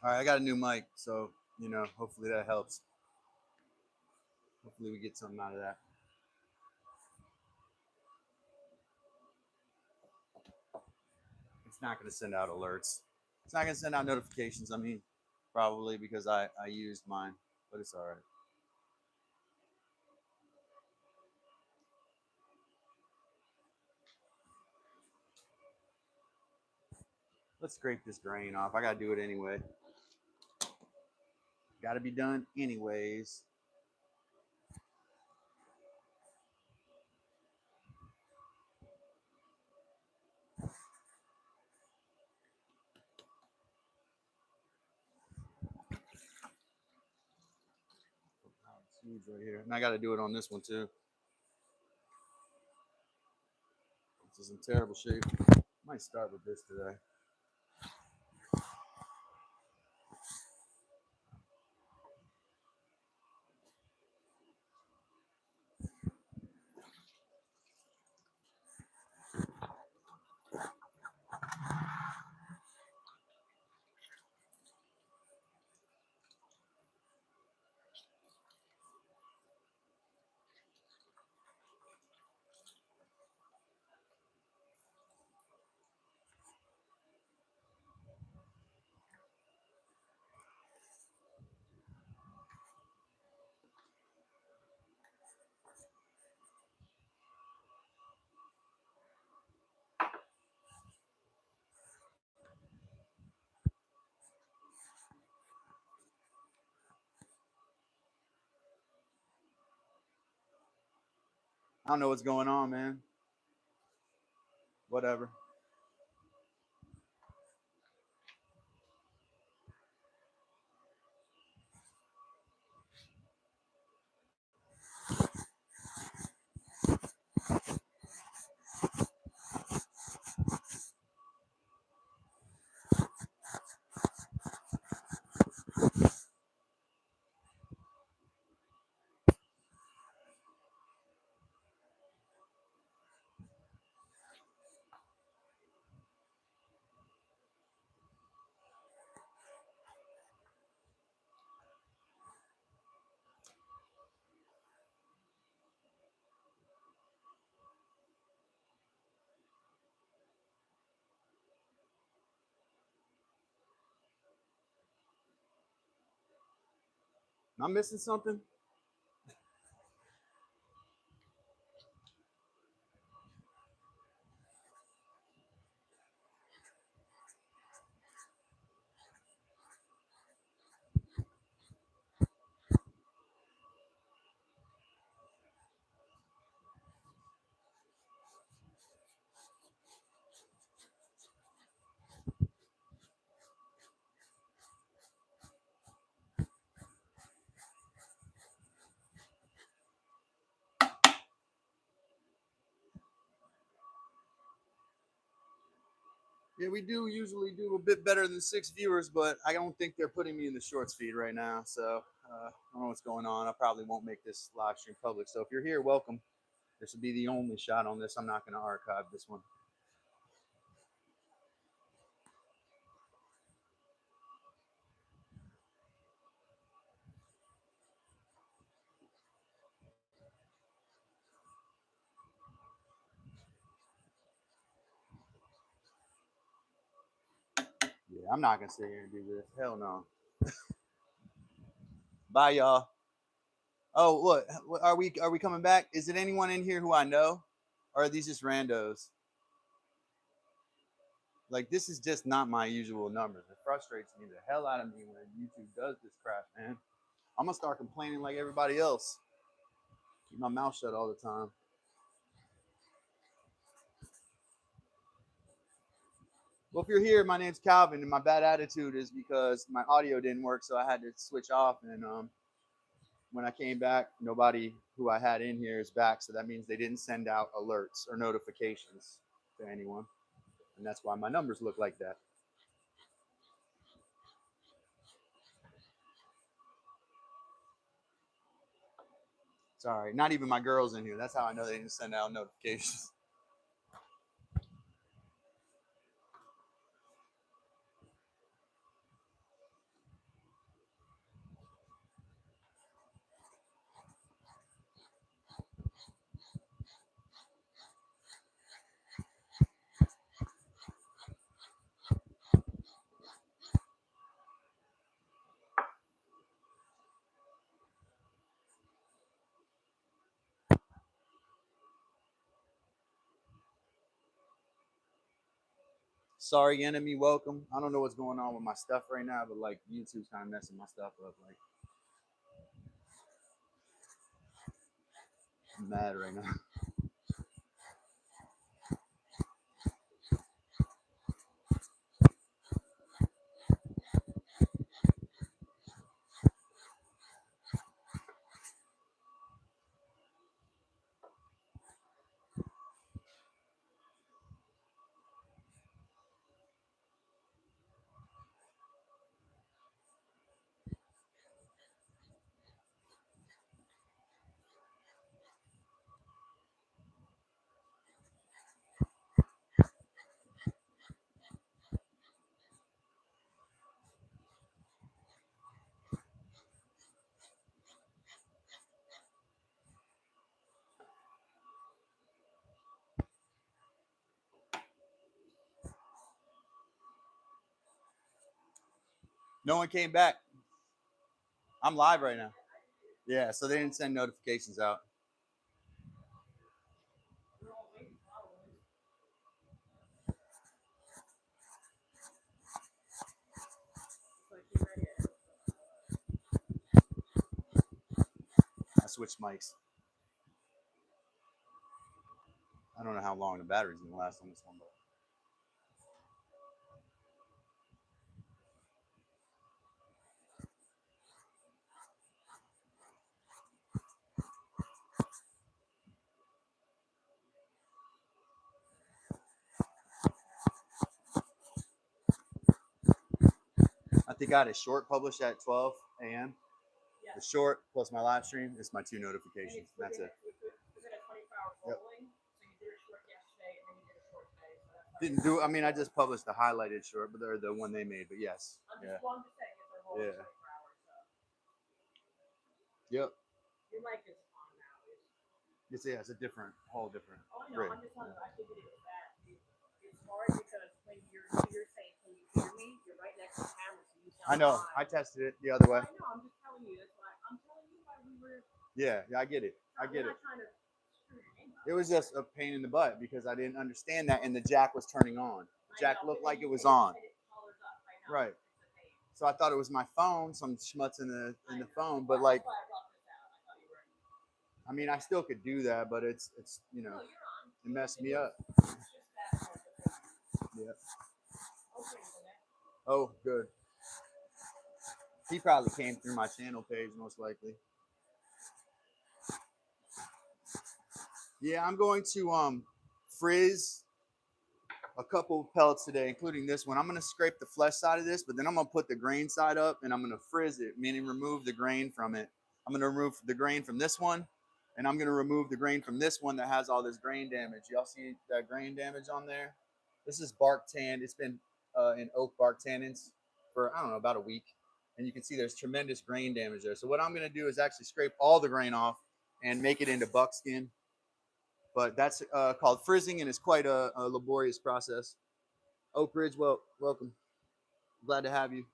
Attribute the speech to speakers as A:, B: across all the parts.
A: All right, I got a new mic, so you know, hopefully that helps. Hopefully we get something out of that. It's not going to send out alerts. It's not going to send out notifications. I mean, probably because I used mine, but it's all right. Let's scrape this grain off. I got to do it anyway. Got to be done anyways. It's huge right here. And I got to do it on this one too. This is in terrible shape. Might start with this today. I don't know what's going on, man. Whatever. Am I missing something? Yeah, we do usually do a bit better than 6 viewers, but I don't think they're putting me in the shorts feed right now. So I don't know what's going on. I probably won't make this live stream public. So if you're here, welcome. This will be the only shot on this. I'm not going to archive this one. Yeah, I'm not going to sit here and do this. Hell no. Bye, y'all. Oh, what? Are we coming back? Is it anyone in here who I know? Or are these just randos? Like, this is just not my usual numbers. It frustrates me the hell out of me when YouTube does this crap, man. I'm gonna start complaining like everybody else. Keep my mouth shut all the time. Well, if you're here, my name's Calvin, and my bad attitude is because my audio didn't work, so I had to switch off. And when I came back, nobody who I had in here is back, so that means they didn't send out alerts or notifications to anyone, and that's why my numbers look like that. Sorry, not even my girls in here. That's how I know they didn't send out notifications. Sorry, enemy, welcome. I don't know what's going on with my stuff right now, but like YouTube's kind of messing my stuff up. Like, I'm mad right now. No one came back. I'm live right now. Yeah, so they didn't send notifications out. I switched mics. I don't know how long the battery's gonna last on this one, but I think I had a short published at 12 a.m. Yeah. The short plus my live stream is my 2 notifications. That's it. Yep. Didn't do. I mean, I just published the highlighted short, but they're the one they made. But yes, yeah, yeah. Yep. Your mic is on now. Yes, yeah, it's a different, whole different. Oh, no, I'm just telling you, I figured it was that. It's hard because when you're saying, can you hear me? You're right next to the camera, so you sound I know. Fine. I tested it the other way. I know. I'm just telling you. That's why I'm telling you why we were. Yeah, I get it. I get it. It was just a pain in the butt because I didn't understand that, and the jack was turning on. The jack looked like it was on. Right. So I thought it was my phone, some schmutz in the phone, but like, I mean, I still could do that, but it's you know, it messed me up. Yeah. Oh, good. He probably came through my channel page, most likely. Yeah, I'm going to frizz a couple pellets today, including this one. I'm going to scrape the flesh side of this, but then I'm going to put the grain side up and I'm going to frizz it, meaning remove the grain from it. I'm going to remove the grain from this one, and I'm going to remove the grain from this one that has all this grain damage. Y'all see that grain damage on there? This is bark tan. It's been in oak bark tannins for, I don't know, about a week. And you can see there's tremendous grain damage there. So what I'm going to do is actually scrape all the grain off and make it into buckskin. But that's called frizzing, and it's quite a laborious process. Oak Ridge, welcome. Glad to have you.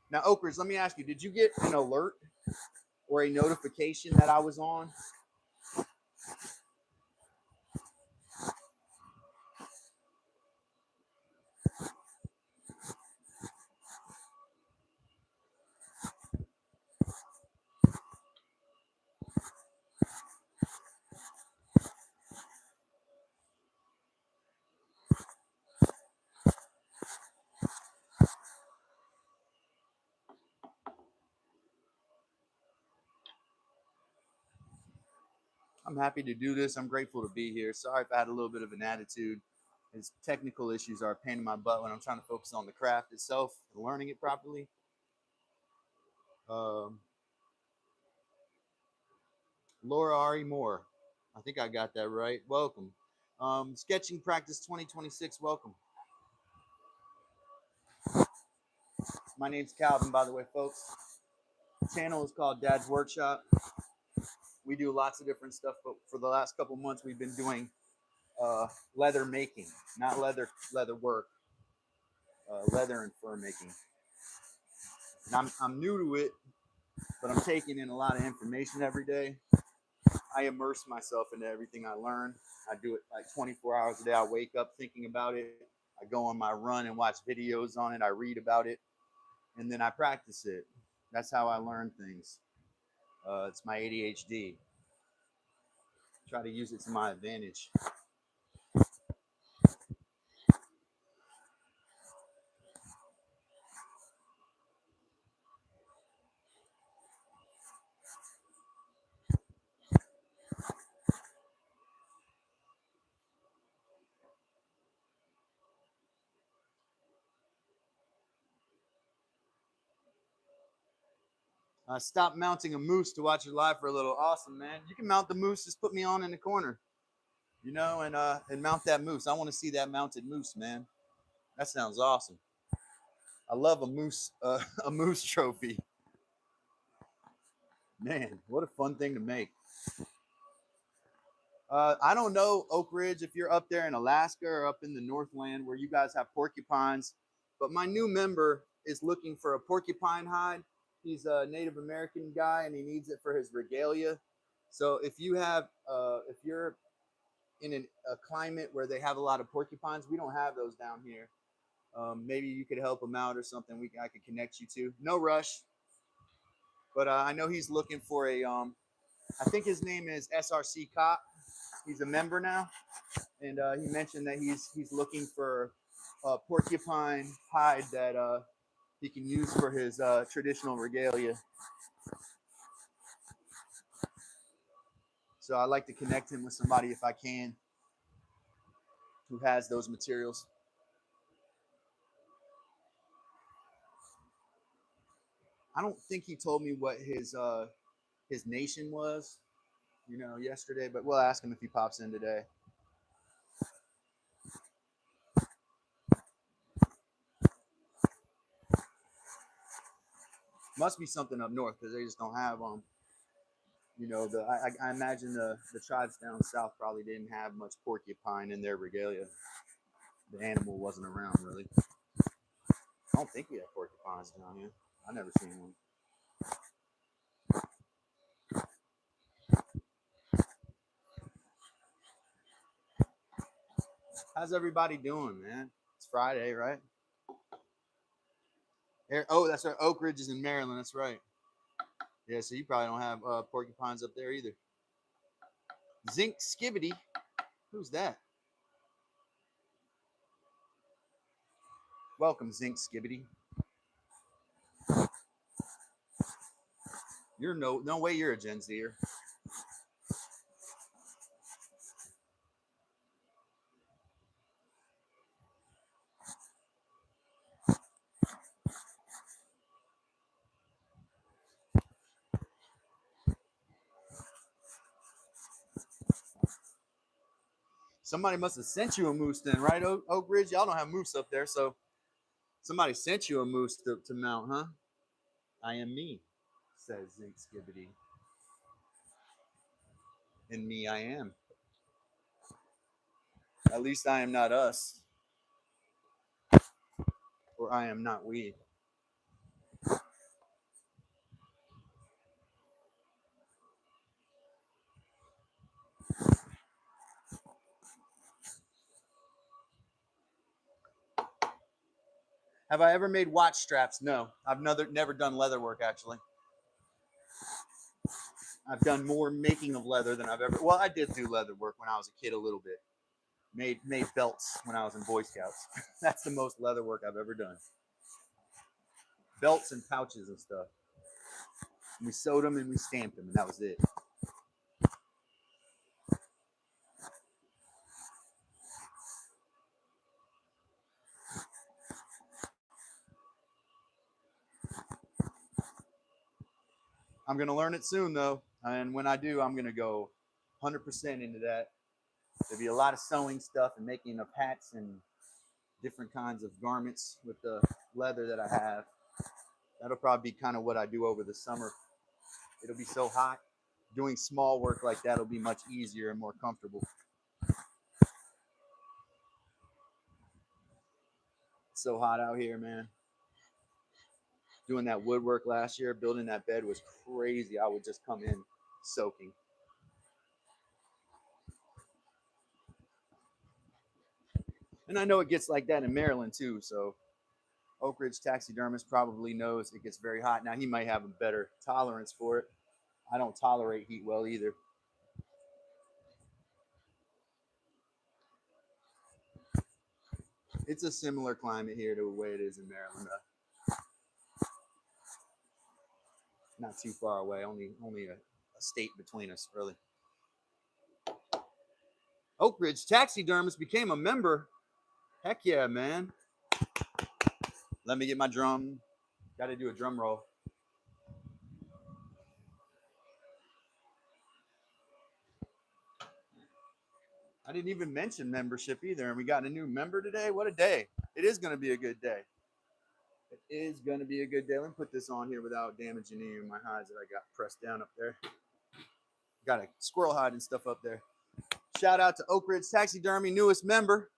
A: Now, Oak Ridge, let me ask you, did you get an alert or a notification that I was on? I'm happy to do this. I'm grateful to be here. Sorry if I had a little bit of an attitude. His technical issues are a pain in my butt when I'm trying to focus on the craft itself and learning it properly. Laura Ari Moore. I think I got that right. Welcome. Sketching Practice 2026. Welcome. My name's Calvin, by the way, folks. The channel is called Dad's Workshop. We do lots of different stuff, but for the last couple months, we've been doing leather making, not leather work, leather and fur making. And I'm new to it, but I'm taking in a lot of information every day. I immerse myself into everything I learn. I do it like 24 hours a day. I wake up thinking about it. I go on my run and watch videos on it. I read about it, and then I practice it. That's how I learn things. It's my ADHD. Try to use it to my advantage. Stop mounting a moose to watch your live for a little. Awesome, man. You can mount the moose. Just put me on in the corner, and mount that moose. I want to see that mounted moose, man. That sounds awesome. I love a moose, a moose trophy. Man, what a fun thing to make. I don't know, Oak Ridge, if you're up there in Alaska or up in the Northland where you guys have porcupines, but my new member is looking for a porcupine hide. He's a Native American guy and he needs it for his regalia. So if you're in a climate where they have a lot of porcupines, we don't have those down here. Maybe you could help him out or something. I could connect you to. No rush, but I know he's looking for I think his name is SRC Cop. He's a member now, and he mentioned that he's looking for a porcupine hide that he can use for his traditional regalia. So I'd like to connect him with somebody if I can who has those materials. I don't think he told me what his nation was, yesterday, but we'll ask him if he pops in today. Must be something up north because they just don't have I imagine the tribes down south probably didn't have much porcupine in their regalia. The animal wasn't around really. I don't think we have porcupines down here. I've never seen one. How's everybody doing, man? It's Friday, right? Oh, that's right. Oak Ridge is in Maryland. That's right. Yeah, so you probably don't have porcupines up there either. Zinc Skibbity. Who's that? Welcome, Zinc Skibbity. You're no way you're a Gen Zer. Somebody must have sent you a moose then, right, Oak Ridge? Y'all don't have moose up there, so somebody sent you a moose to mount, huh? I am me, says Zinc Skibbity. And me I am. At least I am not us. Or I am not we. Have I ever made watch straps? No. I've never done leather work, actually. I've done more making of leather than I've ever... Well, I did do leather work when I was a kid a little bit. Made belts when I was in Boy Scouts. That's the most leather work I've ever done. Belts and pouches and stuff. And we sewed them and we stamped them, and that was it. I'm going to learn it soon, though. And when I do, I'm going to go 100% into that. There'll be a lot of sewing stuff and making of hats and different kinds of garments with the leather that I have. That'll probably be kind of what I do over the summer. It'll be so hot. Doing small work like that will be much easier and more comfortable. It's so hot out here, man. Doing that woodwork last year, building that bed was crazy. I would just come in soaking. And I know it gets like that in Maryland too. So Oak Ridge taxidermist probably knows it gets very hot. Now he might have a better tolerance for it. I don't tolerate heat well either. It's a similar climate here to the way it is in Maryland. Not too far away, only a state between us, really. Oak Ridge taxidermist became a member. Heck yeah, man. Let me get my drum. Got to do a drum roll. I didn't even mention membership either, and we got a new member today. What a day. It is going to be a good day. It is going to be a good day. Let me put this on here without damaging any of my hides that I got pressed down up there. Got a squirrel hide and stuff up there. Shout out to Oak Ridge Taxidermy, newest member.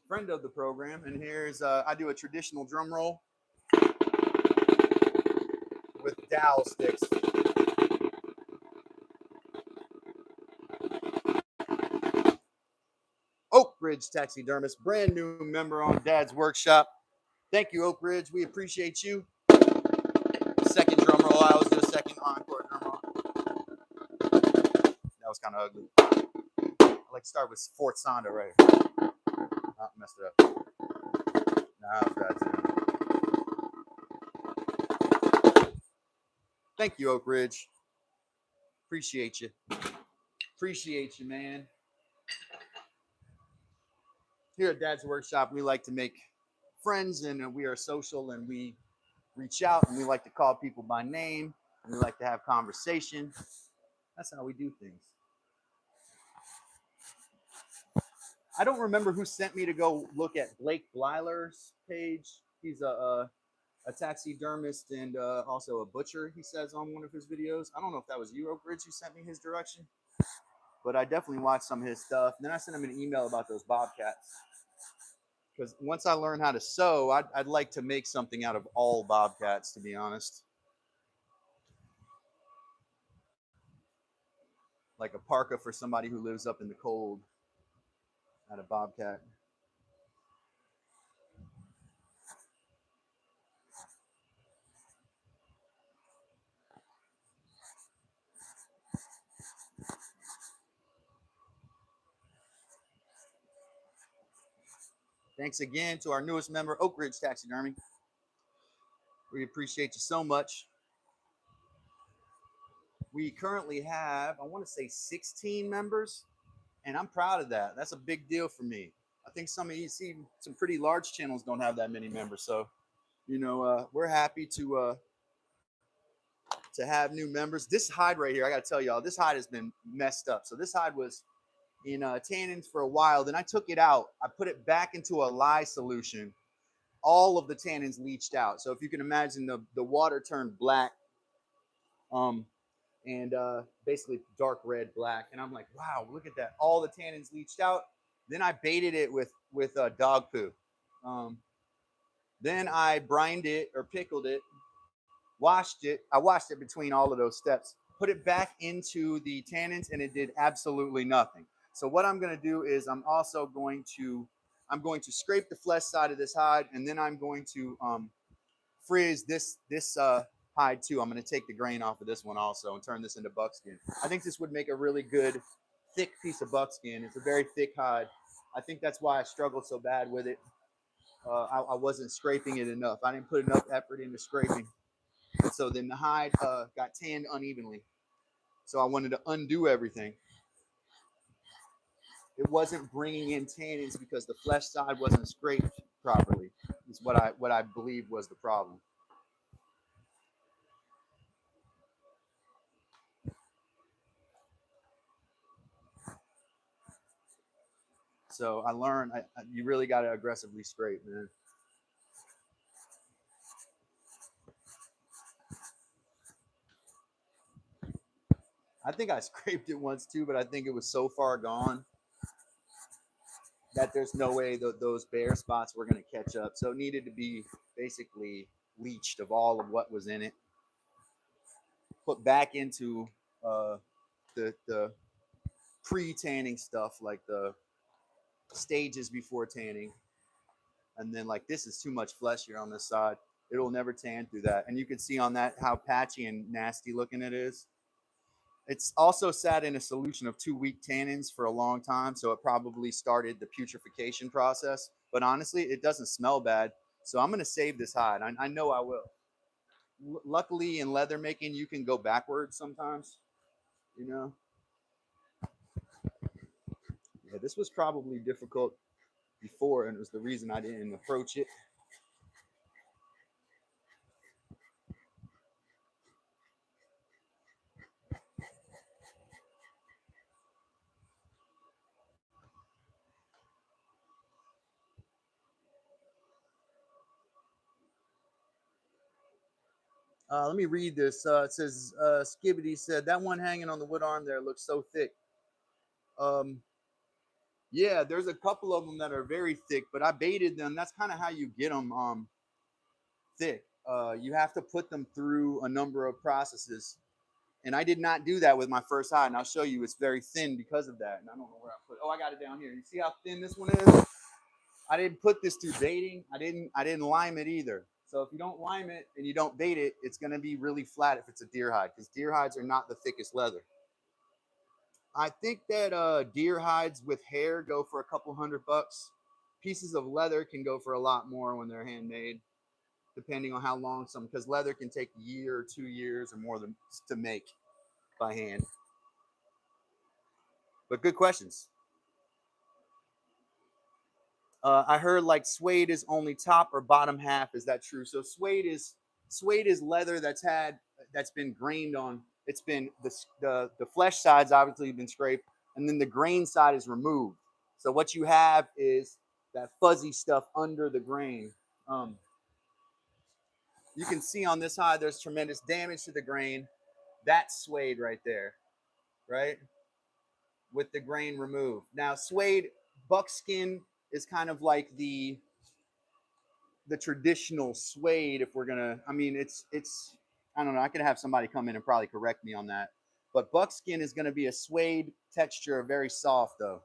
A: Friend of the program. And here's, I do a traditional drum roll with dowel sticks. Oak Ridge Taxidermist, brand new member on Dad's Workshop. Thank you, Oak Ridge. We appreciate you. Second drum roll. I always do a second encore drum roll. That was kind of ugly. I like to start with fourth sonda right here. Oh, messed it up. Nah, that's it. Thank you, Oak Ridge. Appreciate you. Appreciate you, man. Here at Dad's Workshop, we like to make friends, and we are social, and we reach out, and we like to call people by name, and we like to have conversation. That's how we do things. I don't remember who sent me to go look at Blake Blyler's page. He's a taxidermist and also a butcher, he says on one of his videos. I don't know if that was you, Oak Ridge, who sent me his direction, but I definitely watched some of his stuff. And then I sent him an email about those bobcats. Because once I learn how to sew, I'd like to make something out of all bobcats, to be honest. Like a parka for somebody who lives up in the cold out of bobcat. Thanks again to our newest member, Oak Ridge Taxidermy. We appreciate you so much. We currently have, I want to say 16 members, and I'm proud of that. That's a big deal for me. I think some of you see some pretty large channels don't have that many members. So, you know, we're happy to have new members. This hide right here, I got to tell y'all, this hide has been messed up. So this hide was in tannins for a while. Then I took it out. I put it back into a lye solution. All of the tannins leached out. So if you can imagine, the water turned black, and basically dark red, black. And I'm like, wow, look at that. All the tannins leached out. Then I baited it with dog poo. Then I brined it or pickled it, washed it. I washed it between all of those steps, put it back into the tannins, and it did absolutely nothing. So what I'm going to do is I'm going to scrape the flesh side of this hide, and then I'm going to frizz this hide too. I'm going to take the grain off of this one also and turn this into buckskin. I think this would make a really good thick piece of buckskin. It's a very thick hide. I think that's why I struggled so bad with it. I wasn't scraping it enough. I didn't put enough effort into scraping. So then the hide got tanned unevenly. So I wanted to undo everything. It wasn't bringing in tannins because the flesh side wasn't scraped properly. Is what I believe was the problem. So I learned you really got to aggressively scrape, man. I think I scraped it once too, but I think it was so far gone that there's no way those bare spots were going to catch up. So it needed to be basically leached of all of what was in it, put back into the pre-tanning stuff, like the stages before tanning. And then like this is too much flesh here on this side. It'll never tan through that. And you can see on that how patchy and nasty looking it is. It's also sat in a solution of 2 week tannins for a long time, so it probably started the putrefaction process. But honestly, it doesn't smell bad, so I'm gonna save this hide. I know I will. Luckily, in leather making, you can go backwards sometimes. You know. Yeah, this was probably difficult before, and it was the reason I didn't approach it. Let me read this. It says, Skibbity said, that one hanging on the wood arm there looks so thick. Um, yeah, there's a couple of them that are very thick, but I baited them. That's kind of how you get them thick. You have to put them through a number of processes. And I did not do that with my first hide. And I'll show you it's very thin because of that. And I don't know where I put it. Oh, I got it down here. You see how thin this one is? I didn't put this through baiting. I didn't lime it either. So if you don't lime it and you don't bait it, it's going to be really flat if it's a deer hide, because deer hides are not the thickest leather. I think that deer hides with hair go for a couple $100. Pieces of leather can go for a lot more when they're handmade, depending on how long some, because leather can take a year or 2 years or more to make by hand. But good questions. I heard like suede is only top or bottom half. Is that true? So suede is leather that's been grained on. It's been the flesh side's obviously been scraped, and then the grain side is removed. So what you have is that fuzzy stuff under the grain. You can see on this hide there's tremendous damage to the grain. That's suede right there, right? With the grain removed. Now suede, buckskin is kind of like the traditional suede. If we're gonna, I mean, it's I don't know. I could have somebody come in and probably correct me on that. But buckskin is going to be a suede texture, very soft though.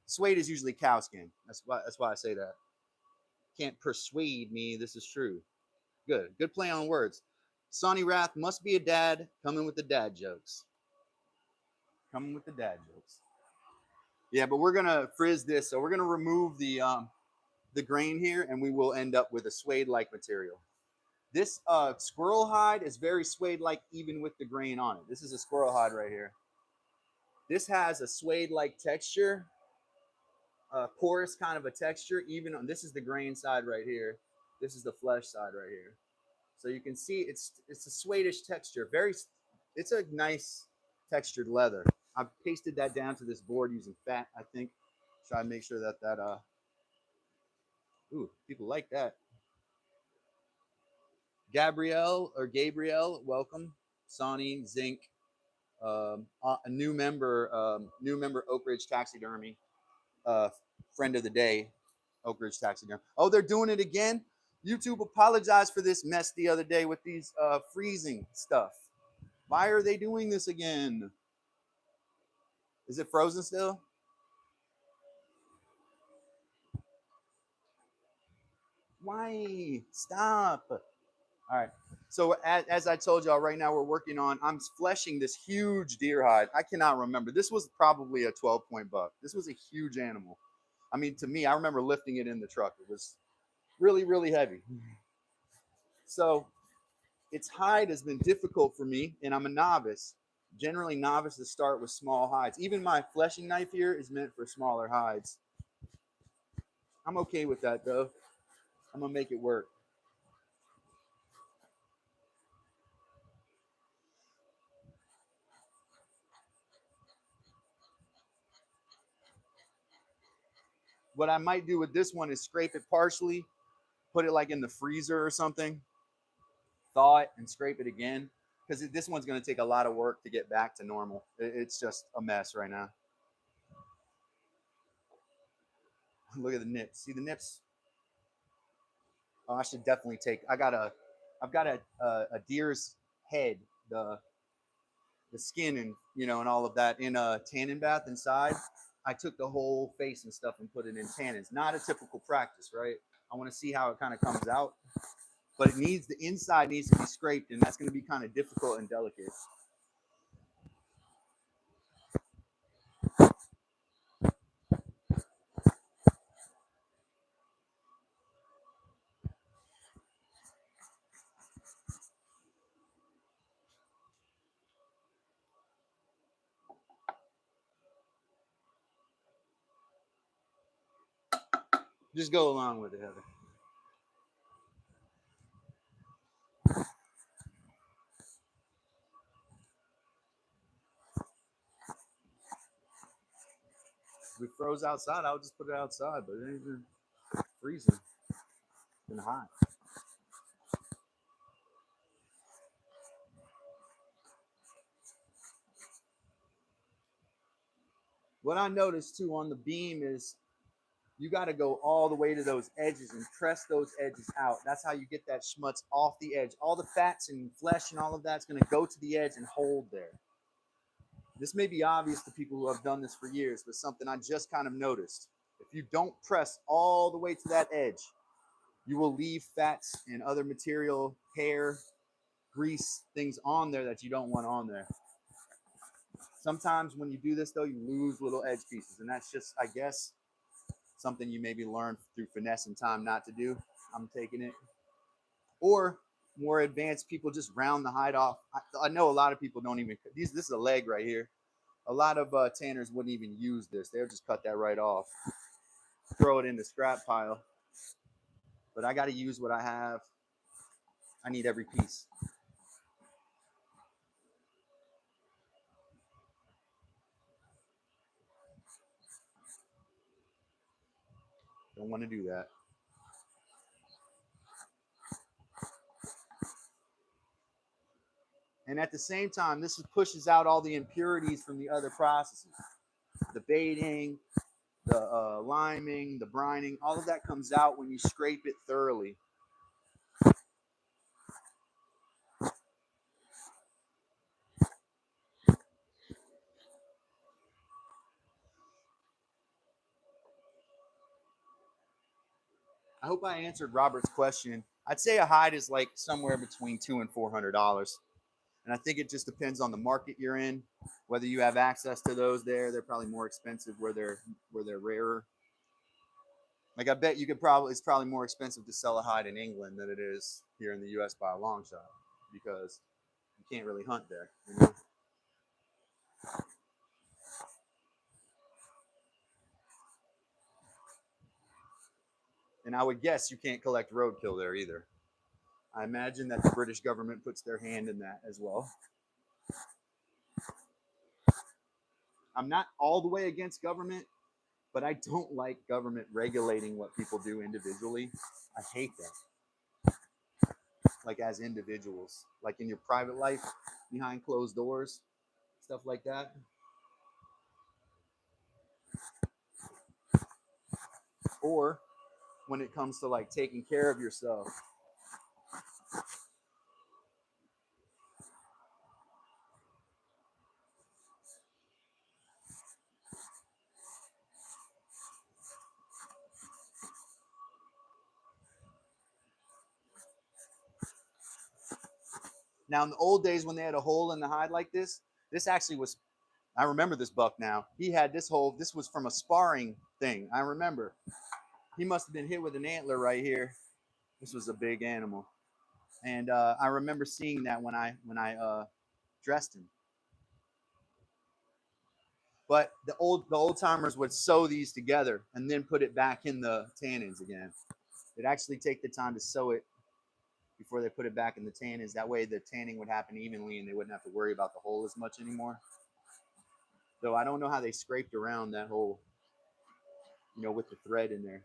A: Suede is usually cow skin. That's why I say that. Can't persuade me. This is true. Good play on words. Sonny Rath must be a dad, coming with the dad jokes. Coming with the dad jokes. Yeah, but we're gonna frizz this, so we're gonna remove the grain here, and we will end up with a suede-like material. This squirrel hide is very suede-like, even with the grain on it. This is a squirrel hide right here. This has a suede-like texture, porous kind of a texture. Even on this is the grain side right here. This is the flesh side right here. So you can see it's a suede-ish texture. It's a nice textured leather. I've pasted that down to this board using fat, I think. Try to make sure that ooh, people like that. Gabrielle, welcome. Sonny, Zinc, a new member, Oak Ridge Taxidermy, friend of the day, Oak Ridge Taxidermy. Oh, they're doing it again. YouTube apologized for this mess the other day with these freezing stuff. Why are they doing this again? Is it frozen still? Why? Stop. All right. So as I told y'all, right now we're working on, I'm fleshing this huge deer hide. I cannot remember. This was probably a 12-point buck. This was a huge animal. I mean, to me, I remember lifting it in the truck. It was really, really heavy. So its hide has been difficult for me, and I'm a novice. Generally, novices start with small hides. Even my fleshing knife here is meant for smaller hides. I'm okay with that, though. I'm going to make it work. What I might do with this one is scrape it partially, put it like in the freezer or something, thaw it, and scrape it again. Because this one's going to take a lot of work to get back to normal. It's just a mess right now. Look at the nips. See the nips? Oh, I should definitely take. I've got a deer's head. the skin and, you know, and all of that in a tannin bath inside. I took the whole face and stuff and put it in tannins. Not a typical practice, right? I want to see how it kind of comes out, but it needs, the inside needs to be scraped, and that's going to be kind of difficult and delicate. Just go along with it, Heather. If we froze outside, I would just put it outside, but it ain't even freezing. It's been hot. What I noticed too on the beam is you got to go all the way to those edges and press those edges out. That's how you get that schmutz off the edge. All the fats and flesh and all of that's going to go to the edge and hold there. This may be obvious to people who have done this for years, but something I just kind of noticed. If you don't press all the way to that edge, you will leave fats and other material, hair, grease, things on there that you don't want on there. Sometimes when you do this, though, you lose little edge pieces, and that's just, I guess, something you maybe learn through finesse and time not to do. I'm taking it. Or more advanced people just round the hide off. I know a lot of people don't even, this is a leg right here. A lot of tanners wouldn't even use this. They'll just cut that right off, throw it in the scrap pile. But I got to use what I have. I need every piece. Don't want to do that. And at the same time, this pushes out all the impurities from the other processes. The baiting, the liming, the brining, all of that comes out when you scrape it thoroughly. I hope I answered Robert's question. I'd say a hide is like somewhere between $200 and $400. And I think it just depends on the market you're in, whether you have access to those there. They're probably more expensive where they're rarer. Like I bet you could probably, it's probably more expensive to sell a hide in England than it is here in the US by a long shot, because you can't really hunt there, you know? And I would guess you can't collect roadkill there either. I imagine that the British government puts their hand in that as well. I'm not all the way against government, but I don't like government regulating what people do individually. I hate that. Like as individuals, like in your private life, behind closed doors, stuff like that. Or when it comes to like taking care of yourself. Now, in the old days when they had a hole in the hide like this actually was, I remember this buck now. He had this hole, this was from a sparring thing. I remember. He must have been hit with an antler right here. This was a big animal. And I remember seeing that when I dressed him. But the old timers would sew these together and then put it back in the tannins again. They'd actually take the time to sew it before they put it back in the tannins. That way the tanning would happen evenly and they wouldn't have to worry about the hole as much anymore. Though I don't know how they scraped around that hole, you know, with the thread in there.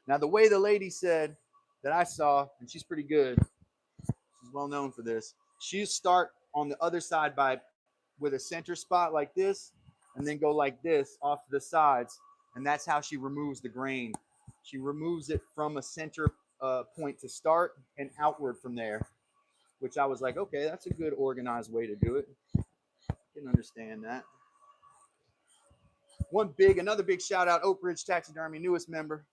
A: Now, the way the lady said that I saw, and she's pretty good, she's well known for this, she start on the other side by with a center spot like this, and then go like this off to the sides. And that's how she removes the grain. She removes it from a center point to start and outward from there, which I was like, okay, that's a good organized way to do it. I can understand that. Another big shout out, Oak Ridge Taxidermy, newest member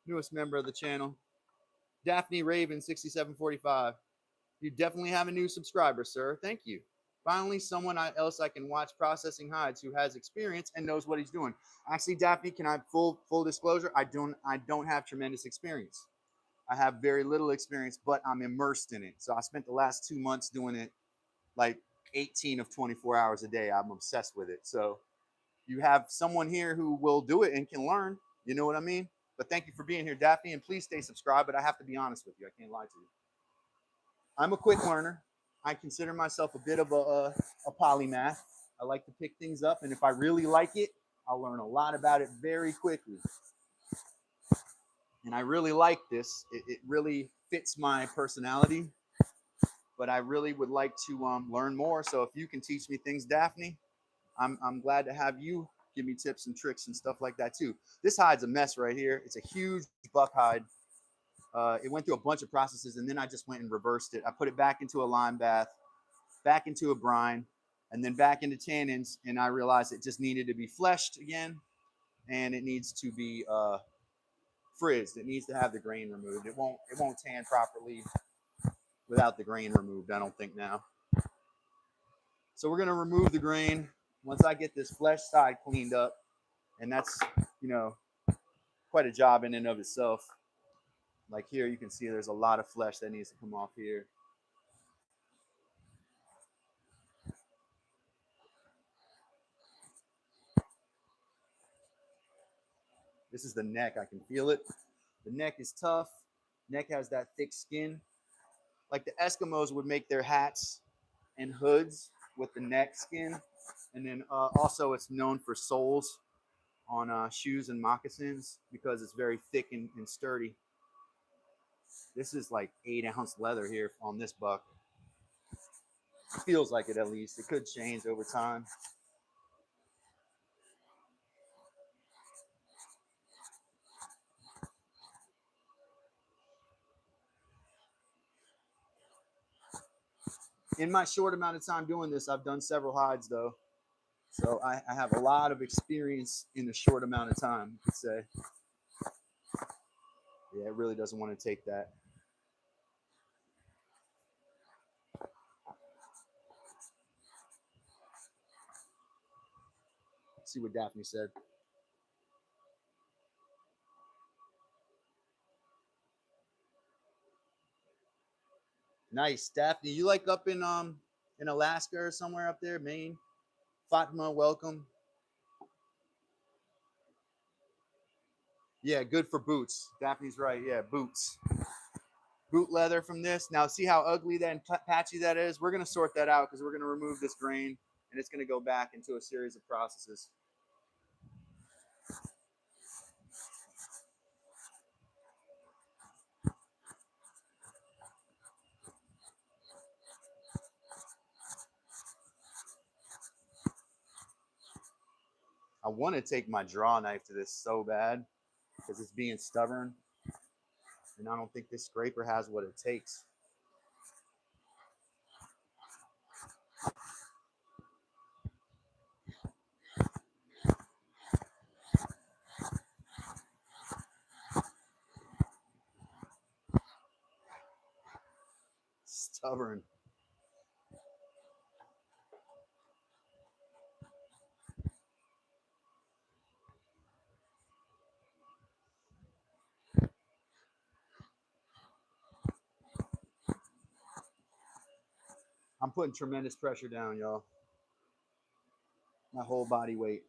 A: of the channel. Daphne Raven 6745. You definitely have a new subscriber, sir. Thank you. Finally, someone else I can watch processing hides who has experience and knows what he's doing. Actually, Daphne, can I full disclosure? I don't have tremendous experience. I have very little experience, but I'm immersed in it. So I spent the last 2 months doing it like 18 of 24 hours a day. I'm obsessed with it. So you have someone here who will do it and can learn. You know what I mean? But thank you for being here, Daphne, and please stay subscribed. But I have to be honest with you. I can't lie to you. I'm a quick learner. I consider myself a bit of a polymath. I like to pick things up, and if I really like it, I'll learn a lot about it very quickly. And I really like this. It really fits my personality, but I really would like to learn more. So if you can teach me things, Daphne, I'm glad to have you give me tips and tricks and stuff like that too. This hide's a mess right here. It's a huge buck hide. It went through a bunch of processes, and then I just went and reversed it. I put it back into a lime bath, back into a brine, and then back into tannins, and I realized it just needed to be fleshed again, and it needs to be frizzed. It needs to have the grain removed. It won't tan properly without the grain removed, I don't think now. So we're gonna remove the grain once I get this flesh side cleaned up, and that's, you know, quite a job in and of itself. Like here, you can see there's a lot of flesh that needs to come off here. This is the neck. I can feel it. The neck is tough. Neck has that thick skin. Like the Eskimos would make their hats and hoods with the neck skin. And then also it's known for soles on shoes and moccasins because it's very thick and sturdy. This is like 8-ounce leather here on this buck. It feels like it at least. It could change over time. In my short amount of time doing this, I've done several hides though. So I have a lot of experience in a short amount of time, you could say. Yeah, it really doesn't want to take that. Let's see what Daphne said. Nice, Daphne. You like up in Alaska or somewhere up there, Maine? Fatima, welcome. Yeah, good for boots. Daphne's right. Yeah, boots. Boot leather from this. Now, see how ugly that and patchy that is? We're going to sort that out because we're going to remove this grain and it's going to go back into a series of processes. I want to take my draw knife to this so bad because it's being stubborn. And I don't think this scraper has what it takes. Stubborn. I'm putting tremendous pressure down, y'all. My whole body weight.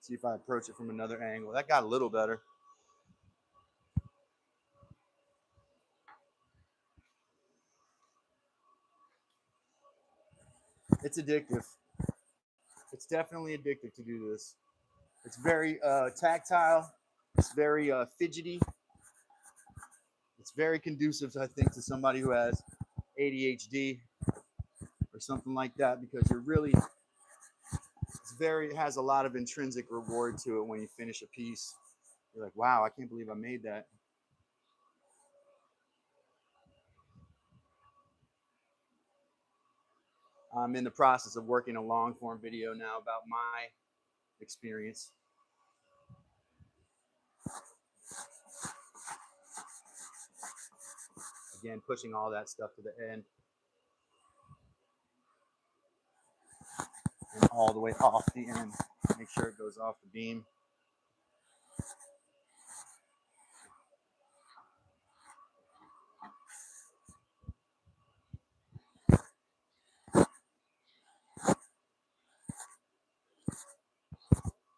A: See if I approach it from another angle. That got a little better. It's addictive. It's definitely addictive to do this. It's very tactile. It's very fidgety. It's very conducive, I think, to somebody who has ADHD or something like that, because you're really, it has a lot of intrinsic reward to it when you finish a piece. You're like, wow, I can't believe I made that. I'm in the process of working a long form video now about my experience. Again, pushing all that stuff to the end and all the way off the end. Make sure it goes off the beam.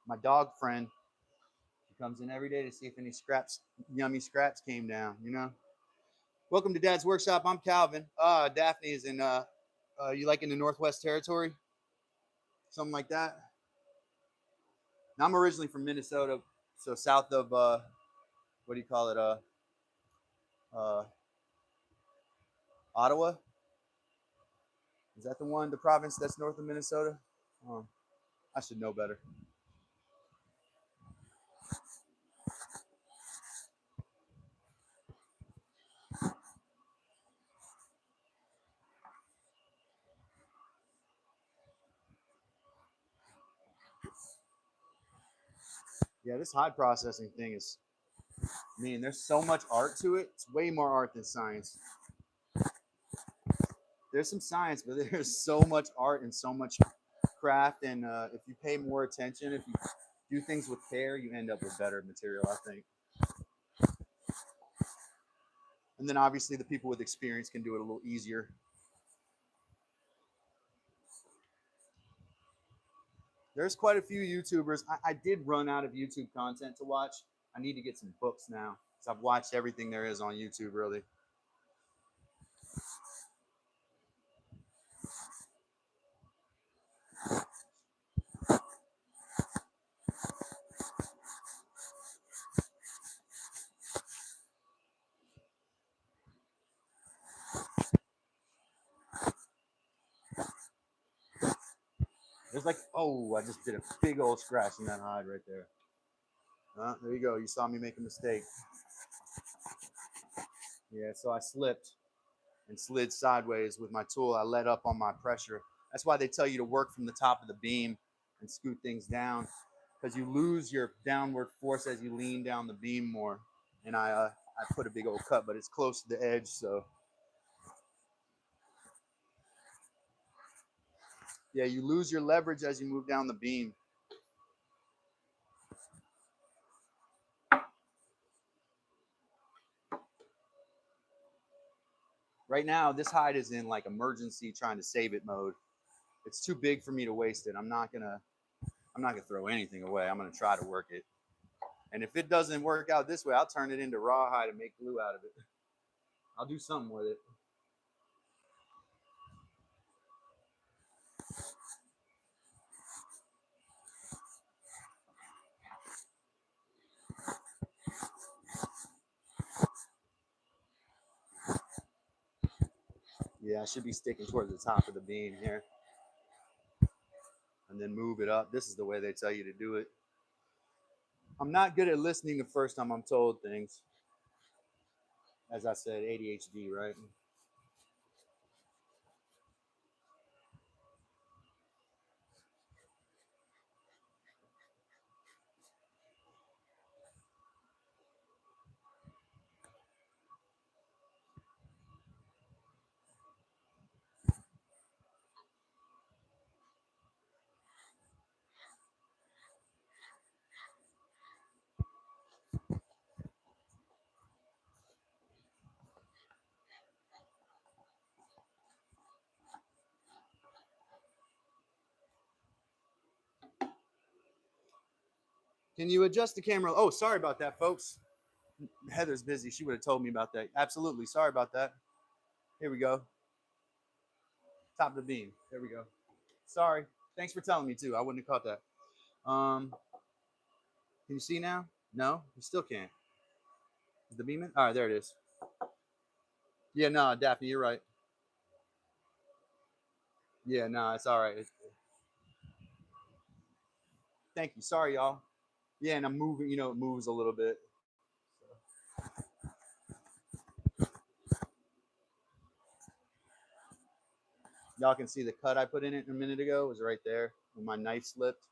A: My dog friend, she comes in every day to see if any yummy scraps came down, you know? Welcome to Dad's Workshop. I'm Calvin. Daphne is in, you like in the Northwest Territory? Something like that? Now, I'm originally from Minnesota, so south of, what do you call it? Ottawa? Is that the one, the province that's north of Minnesota? I should know better. Yeah, this hide processing thing is, man, there's so much art to it. It's way more art than science. There's some science, but there's so much art and so much craft. And if you pay more attention, if you do things with care, you end up with better material, I think. And then obviously the people with experience can do it a little easier. There's quite a few YouTubers. I did run out of YouTube content to watch. I need to get some books now, because I've watched everything there is on YouTube, really. There's like, oh, I just did a big old scratch in that hide right there. There you go. You saw me make a mistake. Yeah, so I slipped and slid sideways with my tool. I let up on my pressure. That's why they tell you to work from the top of the beam and scoot things down, because you lose your downward force as you lean down the beam more. And I put a big old cut, but it's close to the edge, so. Yeah, you lose your leverage as you move down the beam. Right now, this hide is in like emergency trying to save it mode. It's too big for me to waste it. I'm not gonna throw anything away. I'm gonna try to work it. And if it doesn't work out this way, I'll turn it into rawhide and make glue out of it. I'll do something with it. Yeah, I should be sticking towards the top of the beam here. And then move it up. This is the way they tell you to do it. I'm not good at listening the first time I'm told things. As I said, ADHD, right? Can you adjust the camera? Oh, sorry about that, folks. Heather's busy. She would have told me about that. Absolutely. Sorry about that. Here we go. Top of the beam. There we go. Sorry. Thanks for telling me too. I wouldn't have caught that. Can you see now? No, you still can't. Is the beam in? All right, there it is. Yeah, no, Daphne, you're right. Yeah, no, it's all right. Thank you. Sorry, y'all. Yeah, and I'm moving. You know, it moves a little bit. Y'all can see the cut I put in it a minute ago. It was right there when my knife slipped.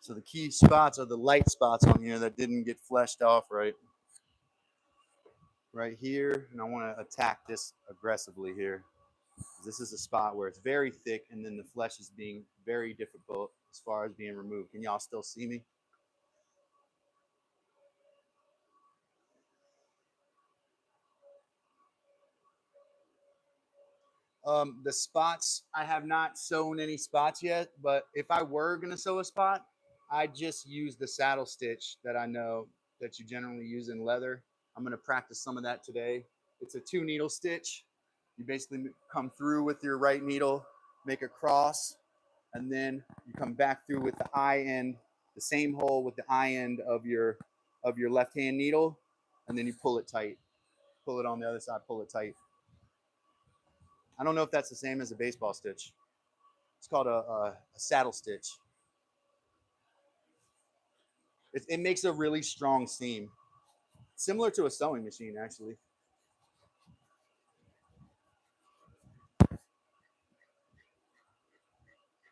A: So the key spots are the light spots on here that didn't get fleshed off right. Right here, and I want to attack this aggressively here. This is a spot where it's very thick, and then the flesh is being very difficult as far as being removed. Can y'all still see me? The spots, I have not sewn any spots yet, but if I were going to sew a spot, I just use the saddle stitch that I know that you generally use in leather. I'm going to practice some of that today. It's a 2 needle stitch. You basically come through with your right needle, make a cross, and then you come back through with the eye end, the same hole with the eye end of your left hand needle, and then you pull it tight. Pull it on the other side, pull it tight. I don't know if that's the same as a baseball stitch. It's called a saddle stitch. It makes a really strong seam, similar to a sewing machine, actually.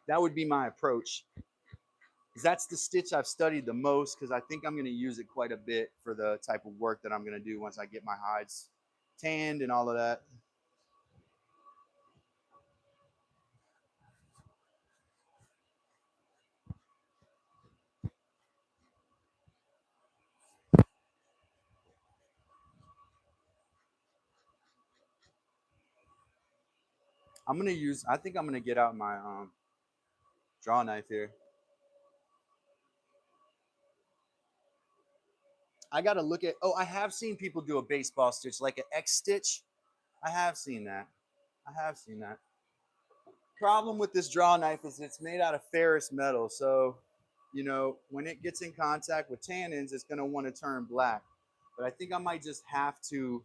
A: That would be my approach. That's the stitch I've studied the most because I think I'm going to use it quite a bit for the type of work that I'm going to do once I get my hides tanned and all of that. I'm going to use, I think I'm going to get out my draw knife here. I got to look at, oh, I have seen people do a baseball stitch, like an X stitch. I have seen that. I have seen that. Problem with this draw knife is it's made out of ferrous metal. So, you know, when it gets in contact with tannins, it's going to want to turn black. But I think I might just have to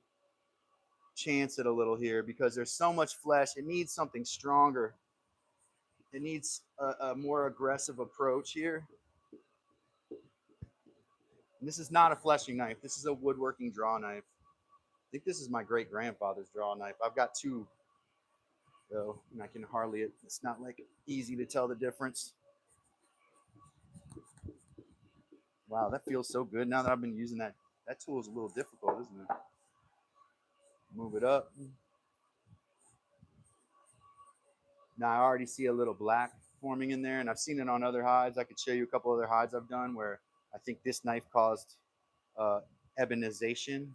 A: chance it a little here because there's so much flesh. It needs something stronger. It needs a more aggressive approach here. And this is not a fleshing knife. This is a woodworking draw knife. I think this is my great grandfather's draw knife. I've got two, though, and I can hardly, it's not like easy to tell the difference. Wow, that feels so good now that I've been using that. That tool is a little difficult, isn't it? Move it up. Now I already see a little black forming in there, and I've seen it on other hides. I could show you a couple other hides I've done where I think this knife caused ebonization,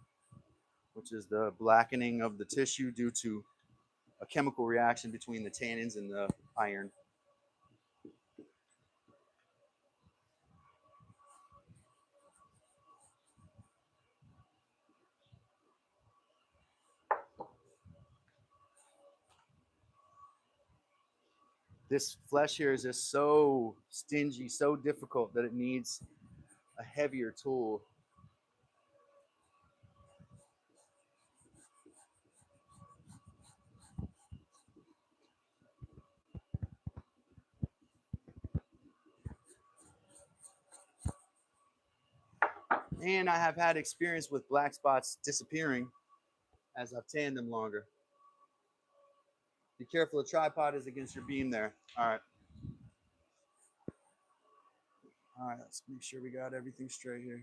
A: which is the blackening of the tissue due to a chemical reaction between the tannins and the iron. This flesh here is just so stingy, so difficult that it needs a heavier tool. And I have had experience with black spots disappearing as I've tanned them longer. Be careful, the tripod is against your beam there. All right. All right, let's make sure we got everything straight here.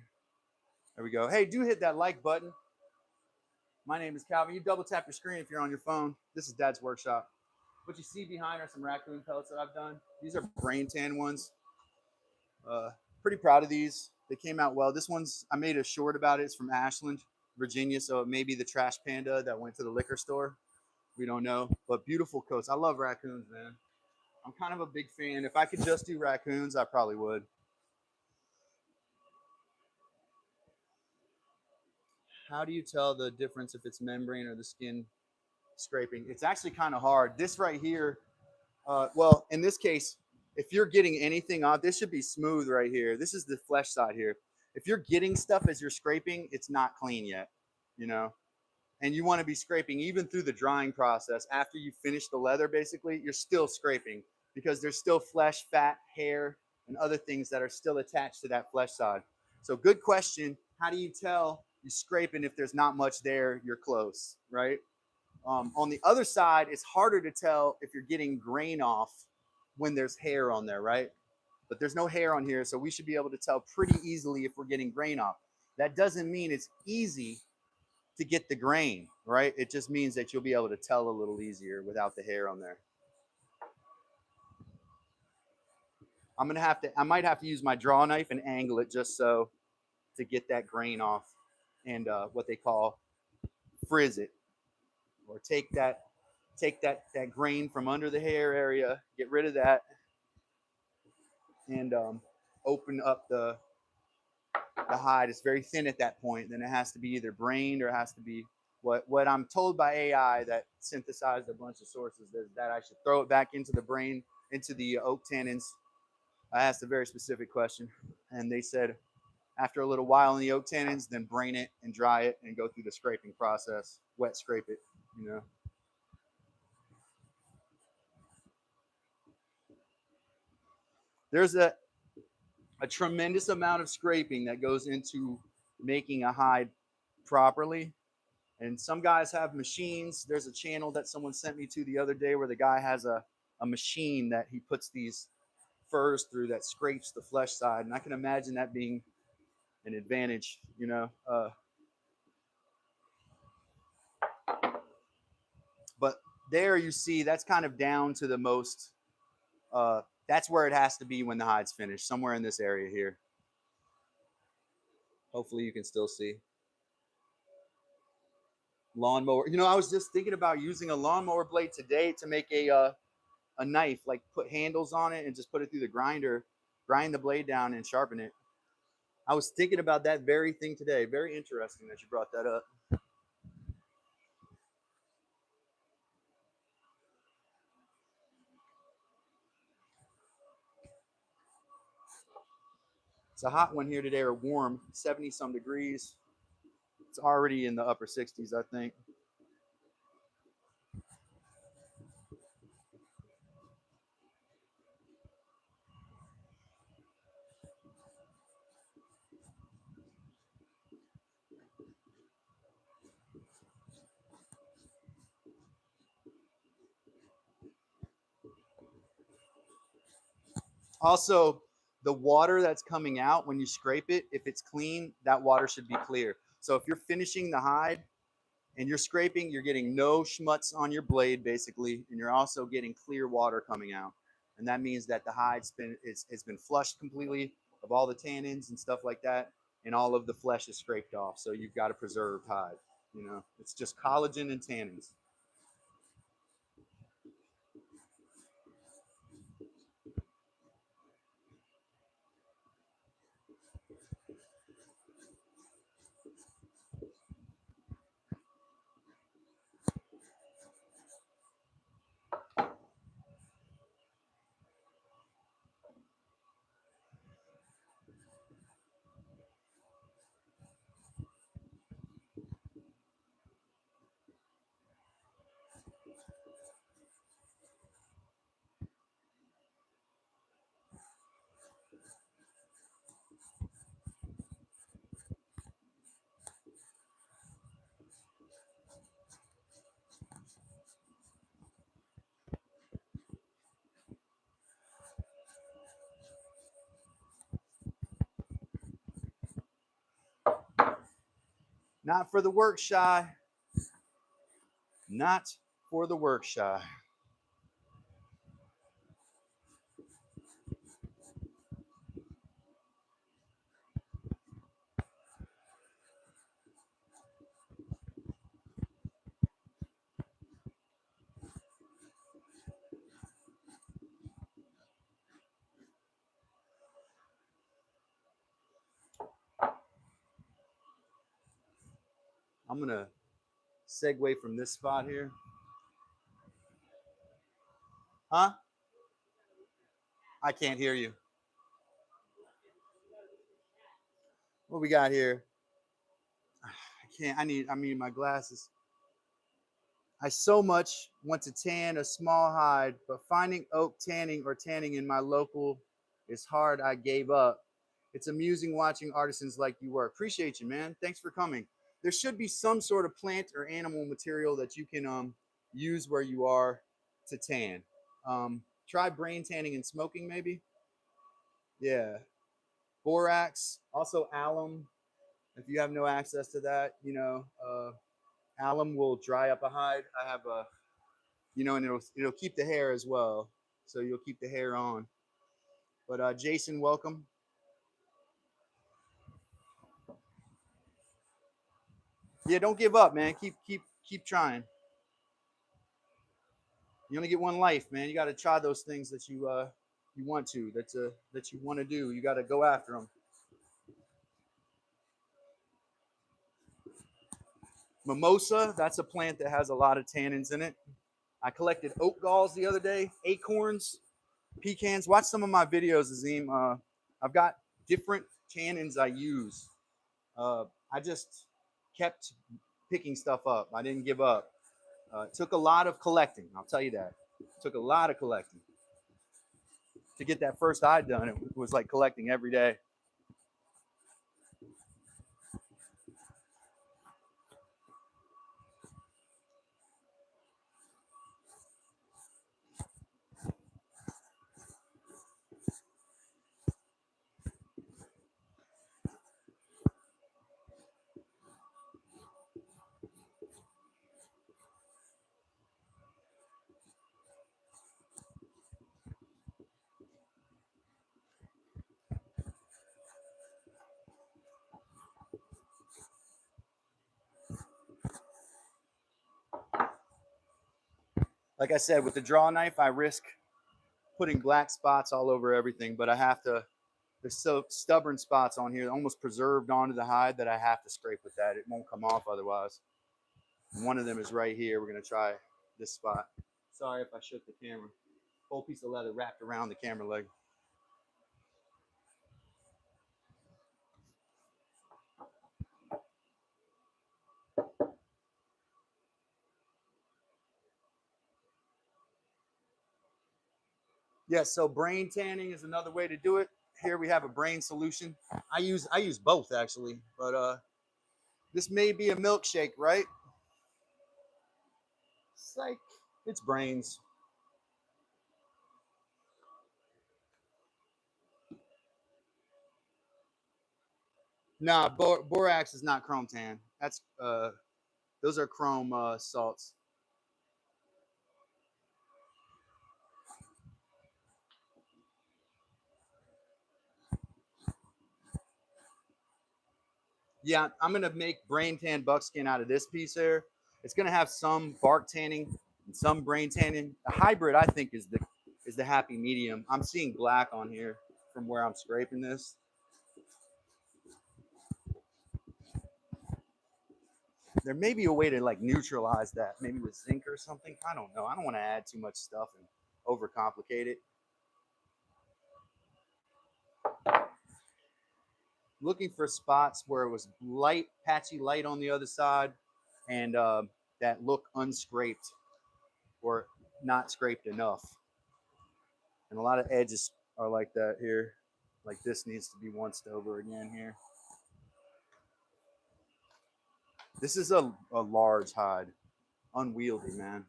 A: There we go. Hey, do hit that like button. My name is Calvin. You double tap your screen if you're on your phone. This is Dad's workshop. What you see behind are some raccoon pellets that I've done. These are brain tan ones. Pretty proud of these. They came out well. This one's, I made a short about it. It's from Ashland, Virginia. So it may be the trash panda that went to the liquor store. We don't know. But beautiful coats. I love raccoons, man. I'm kind of a big fan. If I could just do raccoons, I probably would. How do you tell the difference if it's membrane or the skin scraping? It's actually kind of hard. This right here, well, in this case, if you're getting anything off, this should be smooth right here. This is the flesh side here. If you're getting stuff as you're scraping, it's not clean yet, you know? And you want to be scraping even through the drying process. After you finish the leather, basically, you're still scraping because there's still flesh, fat, hair, and other things that are still attached to that flesh side. So good question. How do you tell you're scraping if there's not much there? You're close, right? On the other side, it's harder to tell if you're getting grain off when there's hair on there, right? But there's no hair on here, so we should be able to tell pretty easily if we're getting grain off. That doesn't mean it's easy to get the grain, right? It just means that you'll be able to tell a little easier without the hair on there. I might have to use my draw knife and angle it just so to get that grain off and what they call frizz it, or take that grain from under the hair area, get rid of that, and open up the hide. It's very thin at that point. Then it has to be either brained or it has to be what I'm told by AI that synthesized a bunch of sources is that I should throw it back into the brain, into the oak tannins. I asked a very specific question, and they said after a little while in the oak tannins, then brain it and dry it and go through the scraping process, wet scrape it, you know. There's a tremendous amount of scraping that goes into making a hide properly. And some guys have machines. There's a channel that someone sent me to the other day where the guy has a machine that he puts these furs through that scrapes the flesh side. And I can imagine that being an advantage, you know. But there you see, that's kind of down to the most, that's where it has to be when the hide's finished, somewhere in this area here. Hopefully you can still see. Lawnmower. You know, I was just thinking about using a lawnmower blade today to make a knife, like put handles on it and just put it through the grinder, grind the blade down and sharpen it. I was thinking about that very thing today. Very interesting that you brought that up. It's a hot one here today, or warm, 70 some degrees. It's already in the upper 60s, I think. Also, the water that's coming out when you scrape it, if it's clean, that water should be clear. So if you're finishing the hide and you're scraping, you're getting no schmutz on your blade, basically, and you're also getting clear water coming out. And that means that the hide's it's been flushed completely of all the tannins and stuff like that, and all of the flesh is scraped off. So you've got a preserved hide. You know, it's just collagen and tannins. Not for the work shy. Not for the work shy. I'm going to segue from this spot here. Huh? I can't hear you. What we got here? I need my glasses. I so much want to tan a small hide, but finding oak tanning or tanning in my local is hard. I gave up. It's amusing watching artisans like you work. Appreciate you, man. Thanks for coming. There should be some sort of plant or animal material that you can use where you are to tan. Try brain tanning and smoking, maybe. Yeah, borax, also alum. If you have no access to that, alum will dry up a hide. I have a, and it'll keep the hair as well, so you'll keep the hair on. But Jason, welcome. Yeah, don't give up, man. Keep trying. You only get one life, man. You got to try those things that you want to, that you want to do. You got to go after them. Mimosa, that's a plant that has a lot of tannins in it. I collected oak galls the other day, acorns, pecans. Watch some of my videos, Azim. I've got different tannins I use. I just kept picking stuff up. I didn't give up. It took a lot of collecting. I'll tell you that. It took a lot of collecting to get that first eye done. It was like collecting every day. Like I said, with the draw knife, I risk putting black spots all over everything, but I have to. There's so stubborn spots on here, almost preserved onto the hide, that I have to scrape with that. It won't come off otherwise. One of them is right here. We're gonna try this spot. Sorry if I shook the camera. Whole piece of leather wrapped around the camera leg. Yeah, so brain tanning is another way to do it. Here we have a brain solution. I use both actually, but this may be a milkshake, right? Psych. It's brains. Nah, borax is not chrome tan. That's those are chrome salts. Yeah, I'm gonna make brain tan buckskin out of this piece here. It's gonna have some bark tanning and some brain tanning. The hybrid, I think, is the happy medium. I'm seeing black on here from where I'm scraping this. There may be a way to like neutralize that, maybe with zinc or something. I don't know. I don't want to add too much stuff and overcomplicate it. Looking for spots where it was light, patchy light on the other side, and that look unscraped or not scraped enough. And a lot of edges are like that here. Like this needs to be once over again here. This is a large hide, unwieldy, man.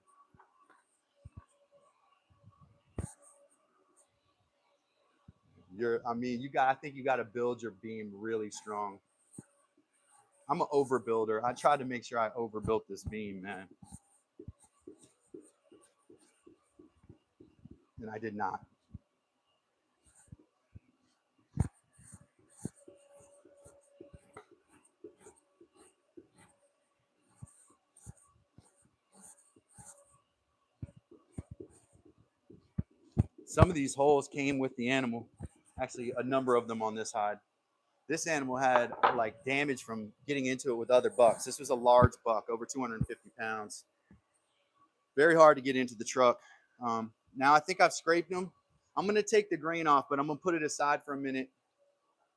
A: I think you got to build your beam really strong. I'm an overbuilder. I tried to make sure I overbuilt this beam, man. And I did not. Some of these holes came with the animal. Actually, a number of them on this hide. This animal had like damage from getting into it with other bucks. This was a large buck, over 250 pounds. Very hard to get into the truck. Now I think I've scraped them. I'm going to take the grain off, but I'm going to put it aside for a minute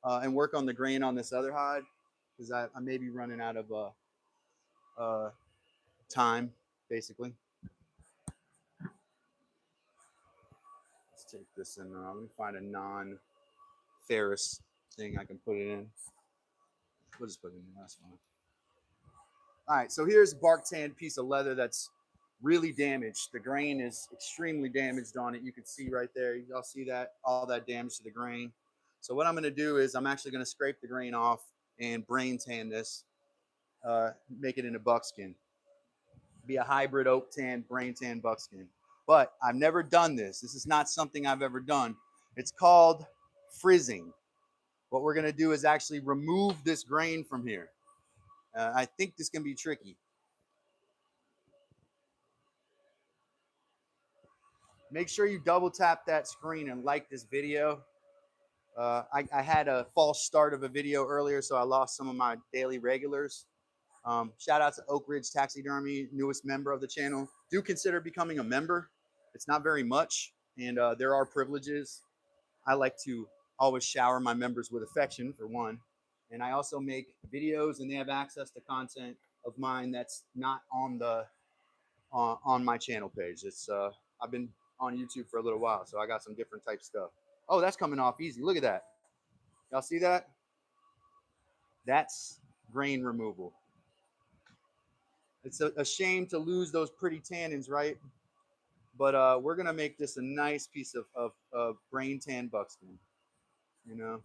A: and work on the grain on this other hide because I may be running out of time, basically. Let's take this and let me find a non-ferrous thing I can put it in. We'll just put it in the last one. All right, so here's a bark tanned piece of leather that's really damaged. The grain is extremely damaged on it. You can see right there. Y'all see that? All that damage to the grain. So what I'm going to do is I'm actually going to scrape the grain off and brain tan this, make it into buckskin. Be a hybrid oak tan, brain tan buckskin. But I've never done this. This is not something I've ever done. It's called frizzing. What we're going to do is actually remove this grain from here. I think this can be tricky. Make sure you double tap that screen and like this video. I had a false start of a video earlier, so I lost some of my daily regulars. Shout out to Oak Ridge Taxidermy, newest member of the channel. Do consider becoming a member. It's not very much, and there are privileges. I like to always shower my members with affection, for one. And I also make videos, and they have access to content of mine that's not on the on my channel page. It's I've been on YouTube for a little while, so I got some different type stuff. Oh, that's coming off easy. Look at that. Y'all see that? That's grain removal. It's a shame to lose those pretty tannins, right? But we're gonna make this a nice piece of brain tan buckskin, you know.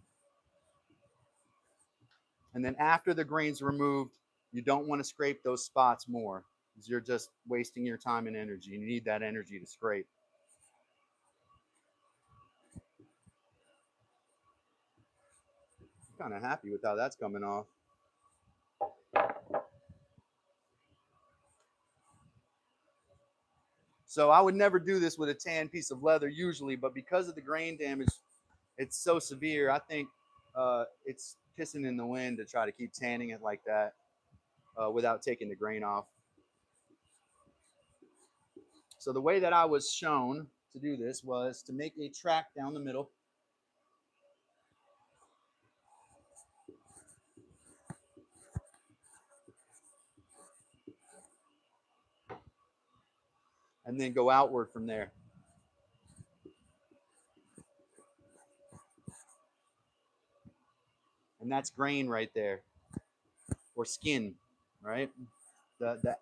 A: And then after the grain's removed, you don't want to scrape those spots more because you're just wasting your time and energy. You need that energy to scrape. I'm kind of happy with how that's coming off. So I would never do this with a tan piece of leather usually, but because of the grain damage, it's so severe. I think it's pissing in the wind to try to keep tanning it like that without taking the grain off. So the way that I was shown to do this was to make a track down the middle. And then go outward from there. And that's grain right there, or skin, right? The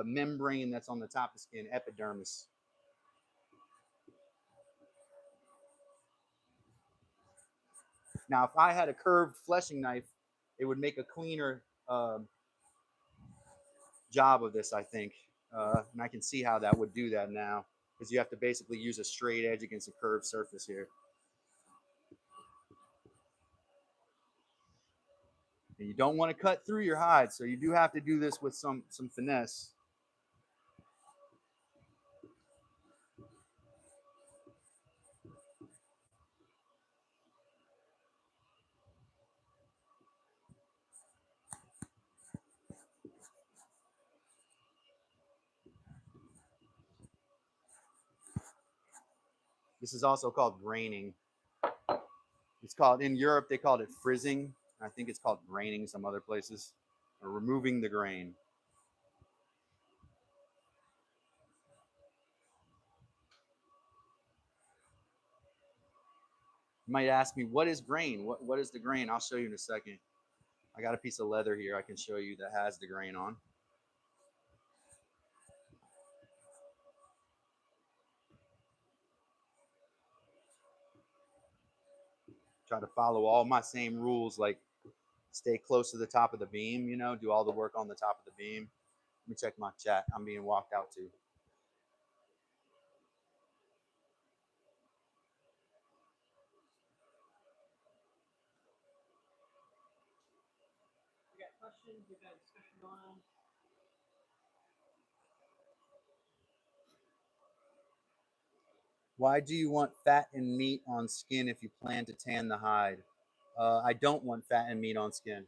A: membrane that's on the top of skin, epidermis. Now, if I had a curved fleshing knife, it would make a cleaner job of this, I think. And I can see how that would do that now, because you have to basically use a straight edge against a curved surface here. And you don't want to cut through your hide, so you do have to do this with some finesse. This is also called graining. It's called, in Europe, they called it frizzing. I think it's called graining some other places, or removing the grain. You might ask me, what is grain? What is the grain? I'll show you in a second. I got a piece of leather here I can show you that has the grain on. Try to follow all my same rules like stay close to the top of the beam, you know, do all the work on the top of the beam. Let me check my chat. I'm being walked out too. We got questions, we got discussion going on. Why do you want fat and meat on skin if you plan to tan the hide? I don't want fat and meat on skin.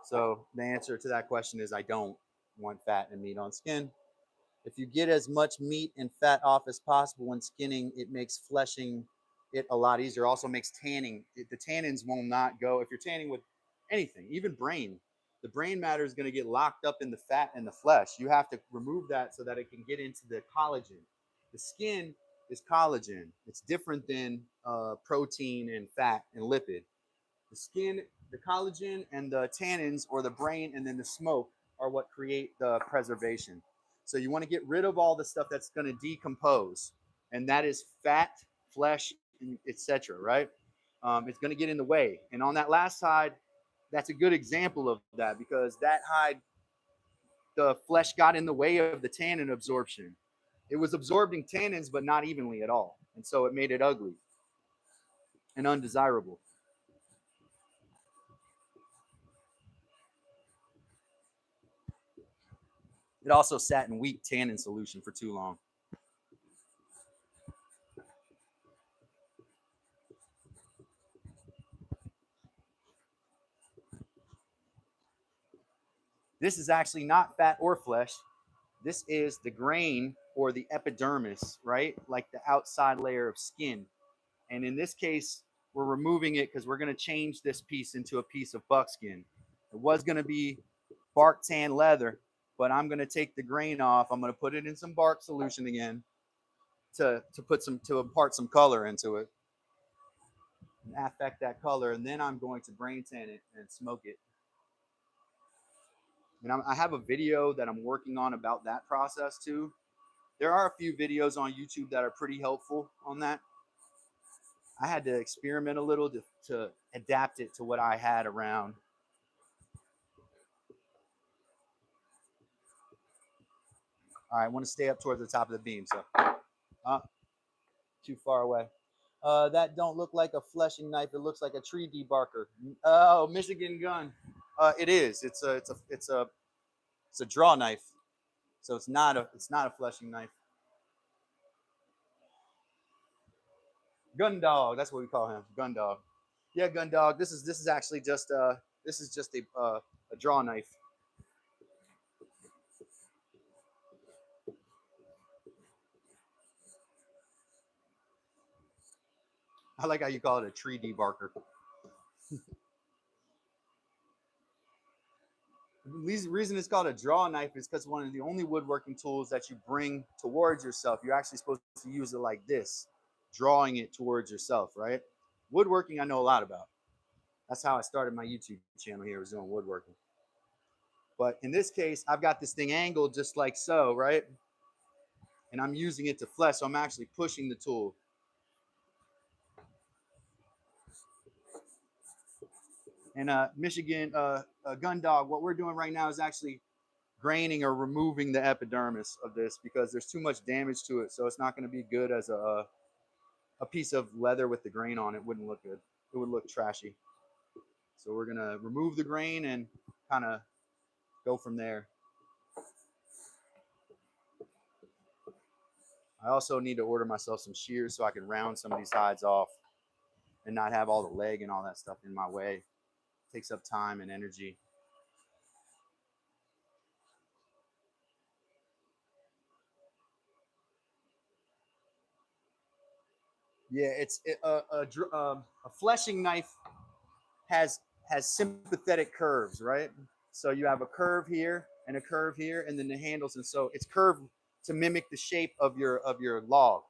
A: So the answer to that question is I don't want fat and meat on skin. If you get as much meat and fat off as possible when skinning, it makes fleshing it a lot easier. Also makes tanning. The tannins will not go. If you're tanning with anything, even brain, the brain matter is going to get locked up in the fat and the flesh. You have to remove that so that it can get into the collagen. The skin is collagen. It's different than protein and fat and lipid. The skin, the collagen, and the tannins, or the brain, and then the smoke are what create the preservation. So you want to get rid of all the stuff that's going to decompose, and that is fat, flesh, etc. Right? It's going to get in the way. And on that last side, that's a good example of that, because that hide, the flesh got in the way of the tannin absorption. It was absorbing tannins, but not evenly at all, and so it made it ugly and undesirable. It also sat in weak tannin solution for too long. This is actually not fat or flesh. This is the grain, or the epidermis, right? Like the outside layer of skin. And in this case, we're removing it because we're going to change this piece into a piece of buckskin. It was going to be bark tan leather, but I'm going to take the grain off. I'm going to put it in some bark solution again to impart some color into it and affect that color. And then I'm going to brain tan it and smoke it. And I have a video that I'm working on about that process too. There are a few videos on YouTube that are pretty helpful on that. I had to experiment a little to adapt it to what I had around. All right, I want to stay up towards the top of the beam, so too far away. That don't look like a fleshing knife. It looks like a tree debarker. Oh, Michigan gun. It is. It's a draw knife. So it's not a fleshing knife. Gun dog. That's what we call him. Gun dog. Yeah, gun dog. This is actually just a draw knife. I like how you call it a tree debarker. The reason it's called a draw knife is because one of the only woodworking tools that you bring towards yourself. You're actually supposed to use it like this, drawing it towards yourself, right? Woodworking, I know a lot about. That's how I started my YouTube channel here, was doing woodworking. But in this case, I've got this thing angled just like so, right? And I'm using it to flesh, so I'm actually pushing the tool. And Michigan gun dog, what we're doing right now is actually graining or removing the epidermis of this, because there's too much damage to it. So it's not going to be good as a piece of leather with the grain on it. Wouldn't look good. It would look trashy. So we're going to remove the grain and kind of go from there. I also need to order myself some shears so I can round some of these hides off and not have all the leg and all that stuff in my way. It takes up time and energy. Yeah, a fleshing knife has sympathetic curves, right? So you have a curve here and a curve here, and then the handles, and so it's curved to mimic the shape of your log.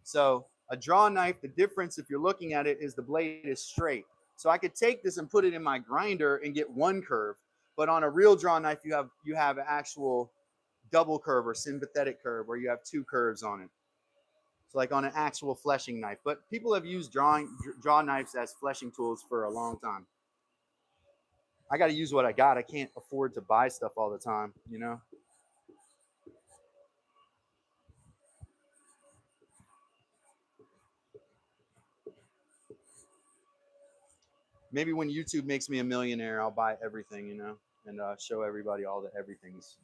A: So a draw knife, the difference if you're looking at it is the blade is straight. So I could take this and put it in my grinder and get one curve, but on a real draw knife you have an actual double curve or sympathetic curve where you have two curves on it. So like on an actual fleshing knife. But people have used draw knives as fleshing tools for a long time. I got to use what I got. I can't afford to buy stuff all the time, you know? Maybe when YouTube makes me a millionaire, I'll buy everything, you know, and show everybody all the everythings.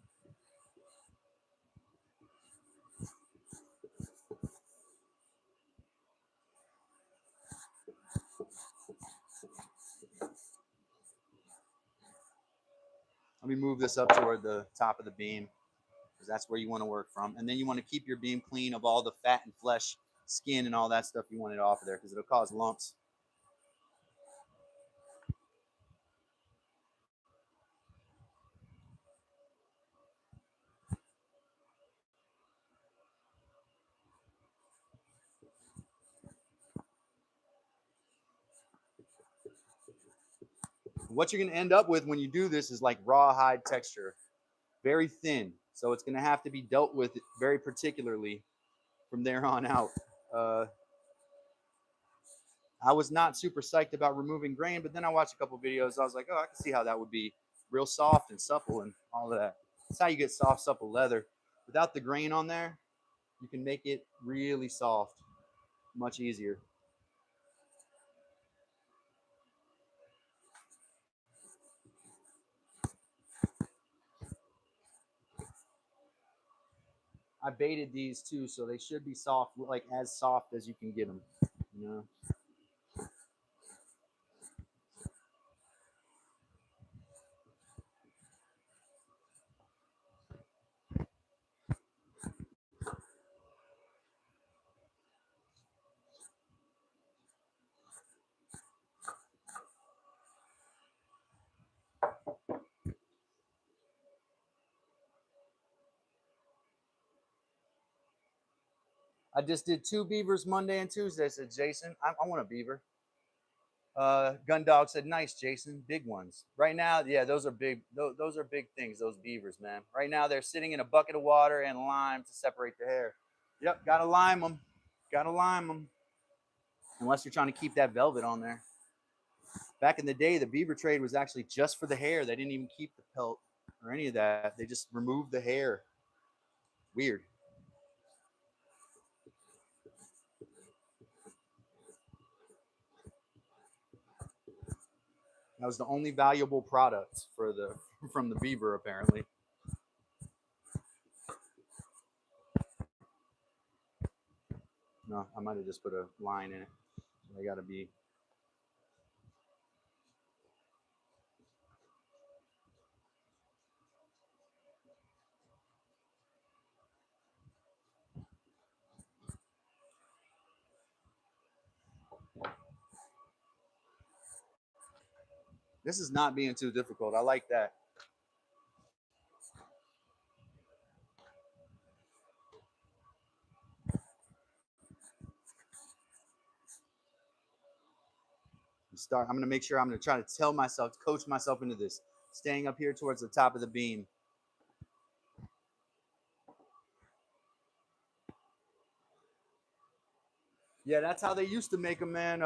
A: Let me move this up toward the top of the beam because that's where you want to work from. And then you want to keep your beam clean of all the fat and flesh, skin, and all that stuff you want it off of there because it'll cause lumps. What you're going to end up with when you do this is like rawhide texture, very thin. So it's going to have to be dealt with very particularly from there on out. Uh, I was not super psyched about removing grain, but then I watched a couple videos. I was like, oh, I can see how that would be real soft and supple and all of that. That's how you get soft, supple leather. Without the grain on there, you can make it really soft, much easier. I baited these too, so they should be soft, like as soft as you can get them. You know. I just did 2 beavers Monday and Tuesday. I said, Jason, I want a beaver. Gun Dog said, nice, Jason, big ones. Right now, yeah, those are big. Those are big things. Those beavers, man. Right now, they're sitting in a bucket of water and lime to separate the hair. Yep, gotta lime them. Gotta lime them. Unless you're trying to keep that velvet on there. Back in the day, the beaver trade was actually just for the hair. They didn't even keep the pelt or any of that. They just removed the hair. Weird. That was the only valuable product for the from the beaver, apparently. No, I might have just put a line in it. I gotta be. This is not being too difficult. I like that. Start. I'm gonna make sure. I'm gonna try to tell myself, coach myself into this. Staying up here towards the top of the beam. Yeah, that's how they used to make them, man.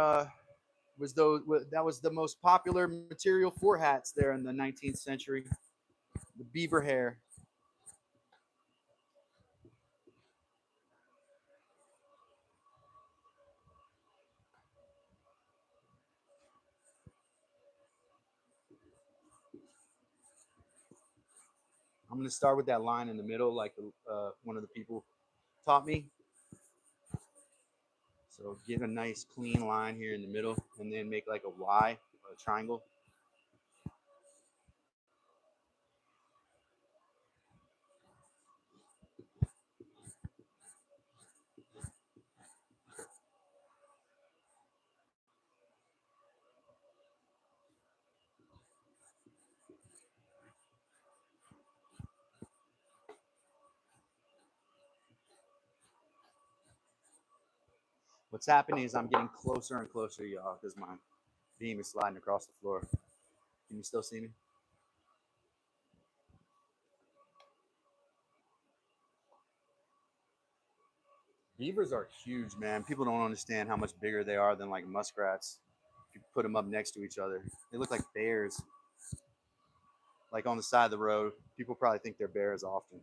A: Was those that was the most popular material for hats there in the 19th century. The beaver hair. I'm gonna start with that line in the middle, like one of the people taught me. So get a nice clean line here in the middle, and then make like a Y, a triangle. What's happening is I'm getting closer and closer to y'all because my beam is sliding across the floor. Can you still see me? Beavers are huge, man. People don't understand how much bigger they are than like muskrats. If you put them up next to each other, they look like bears. like on the side of the road. People probably think they're bears often.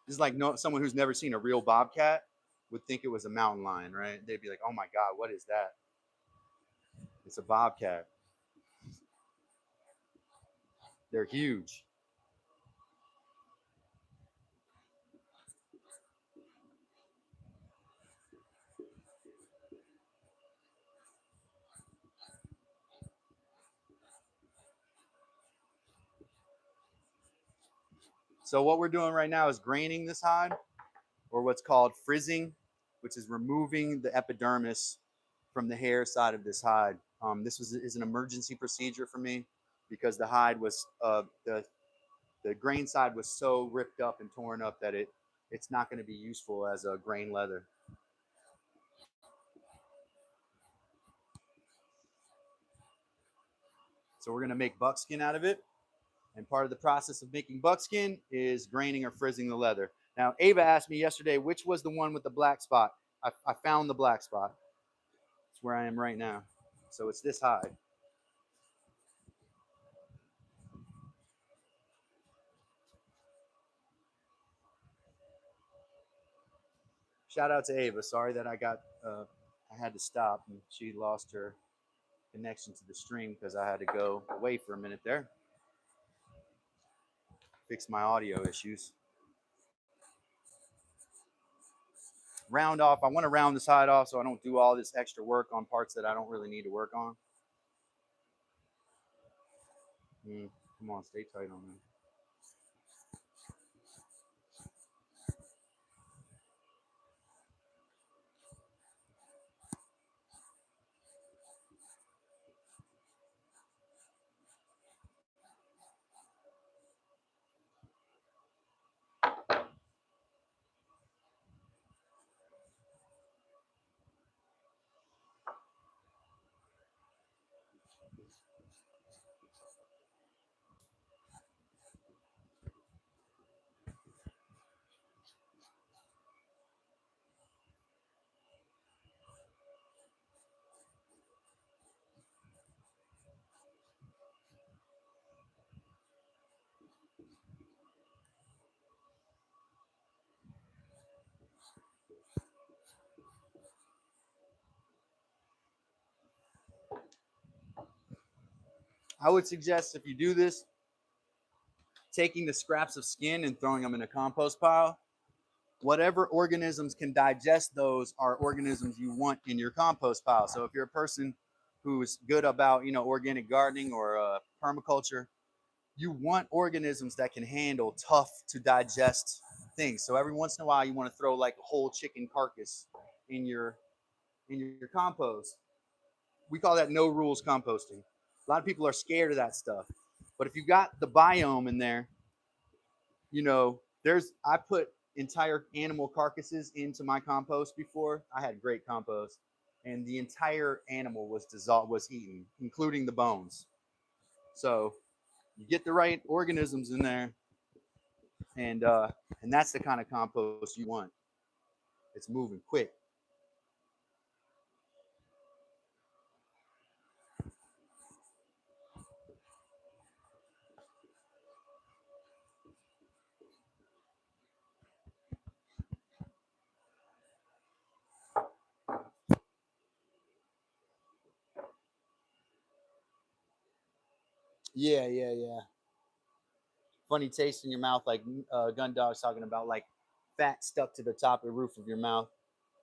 A: This is like someone who's never seen a real bobcat would think it was a mountain lion, right? They'd be like, "Oh my God, what is that?" It's a bobcat. They're huge. So what we're doing right now is graining this hide, or what's called frizzing, which is removing the epidermis from the hair side of this hide. This is an emergency procedure for me because the hide was the grain side was so ripped up and torn up that it's not going to be useful as a grain leather. So we're going to make buckskin out of it. And part of the process of making buckskin is graining or frizzing the leather. Now, Ava asked me yesterday, which was the one with the black spot? I found the black spot. It's where I am right now. So it's this hide. Shout out to Ava. Sorry that I had to stop and she lost her connection to the stream because I had to go away for a minute there. Fix my audio issues. Round off. I want to round this hide off so I don't do all this extra work on parts that I don't really need to work on. Come on, stay tight on that. I would suggest if you do this, taking the scraps of skin and throwing them in a compost pile. Whatever organisms can digest those are organisms you want in your compost pile. So if you're a person who's good about, organic gardening or permaculture, you want organisms that can handle tough to digest things. So every once in a while, you want to throw like a whole chicken carcass in your compost. We call that no rules composting. A lot of people are scared of that stuff, but if you got the biome in there, I put entire animal carcasses into my compost before. I had great compost, and the entire animal was eaten, including the bones. So you get the right organisms in there, and that's the kind of compost you want. It's moving quick. Yeah, yeah, yeah. Funny taste in your mouth, like Gun Dog's talking about, like fat stuck to the top of the roof of your mouth.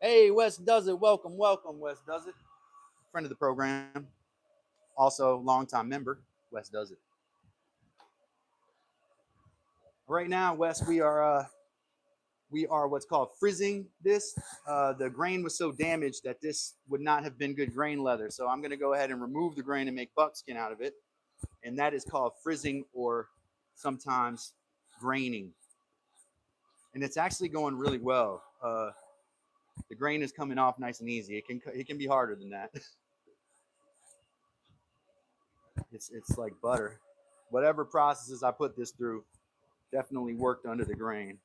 A: Hey, Wes Does It. Welcome, welcome, Wes Does It. Friend of the program. Also, longtime member, Wes Does It. Right now, Wes, we are what's called frizzing this. The grain was so damaged that this would not have been good grain leather. So I'm going to go ahead and remove the grain and make buckskin out of it. And that is called frizzing, or sometimes graining. And it's actually going really well. The grain is coming off nice and easy. It can be harder than that. It's like butter. Whatever processes I put this through definitely worked under the grain.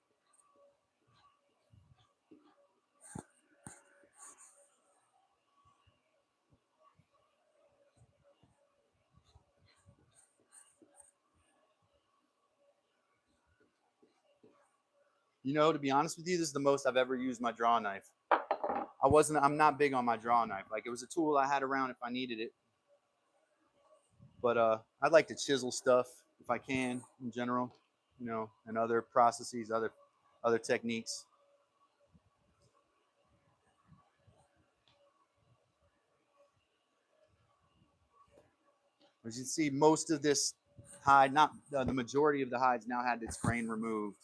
A: You know, to be honest with you, this is the most I've ever used my draw knife. I'm not big on my draw knife. Like, it was a tool I had around if I needed it. But I'd like to chisel stuff if I can in general, you know, and other processes, other techniques. As you can see, most of this hide, not the majority of the hides now had its grain removed.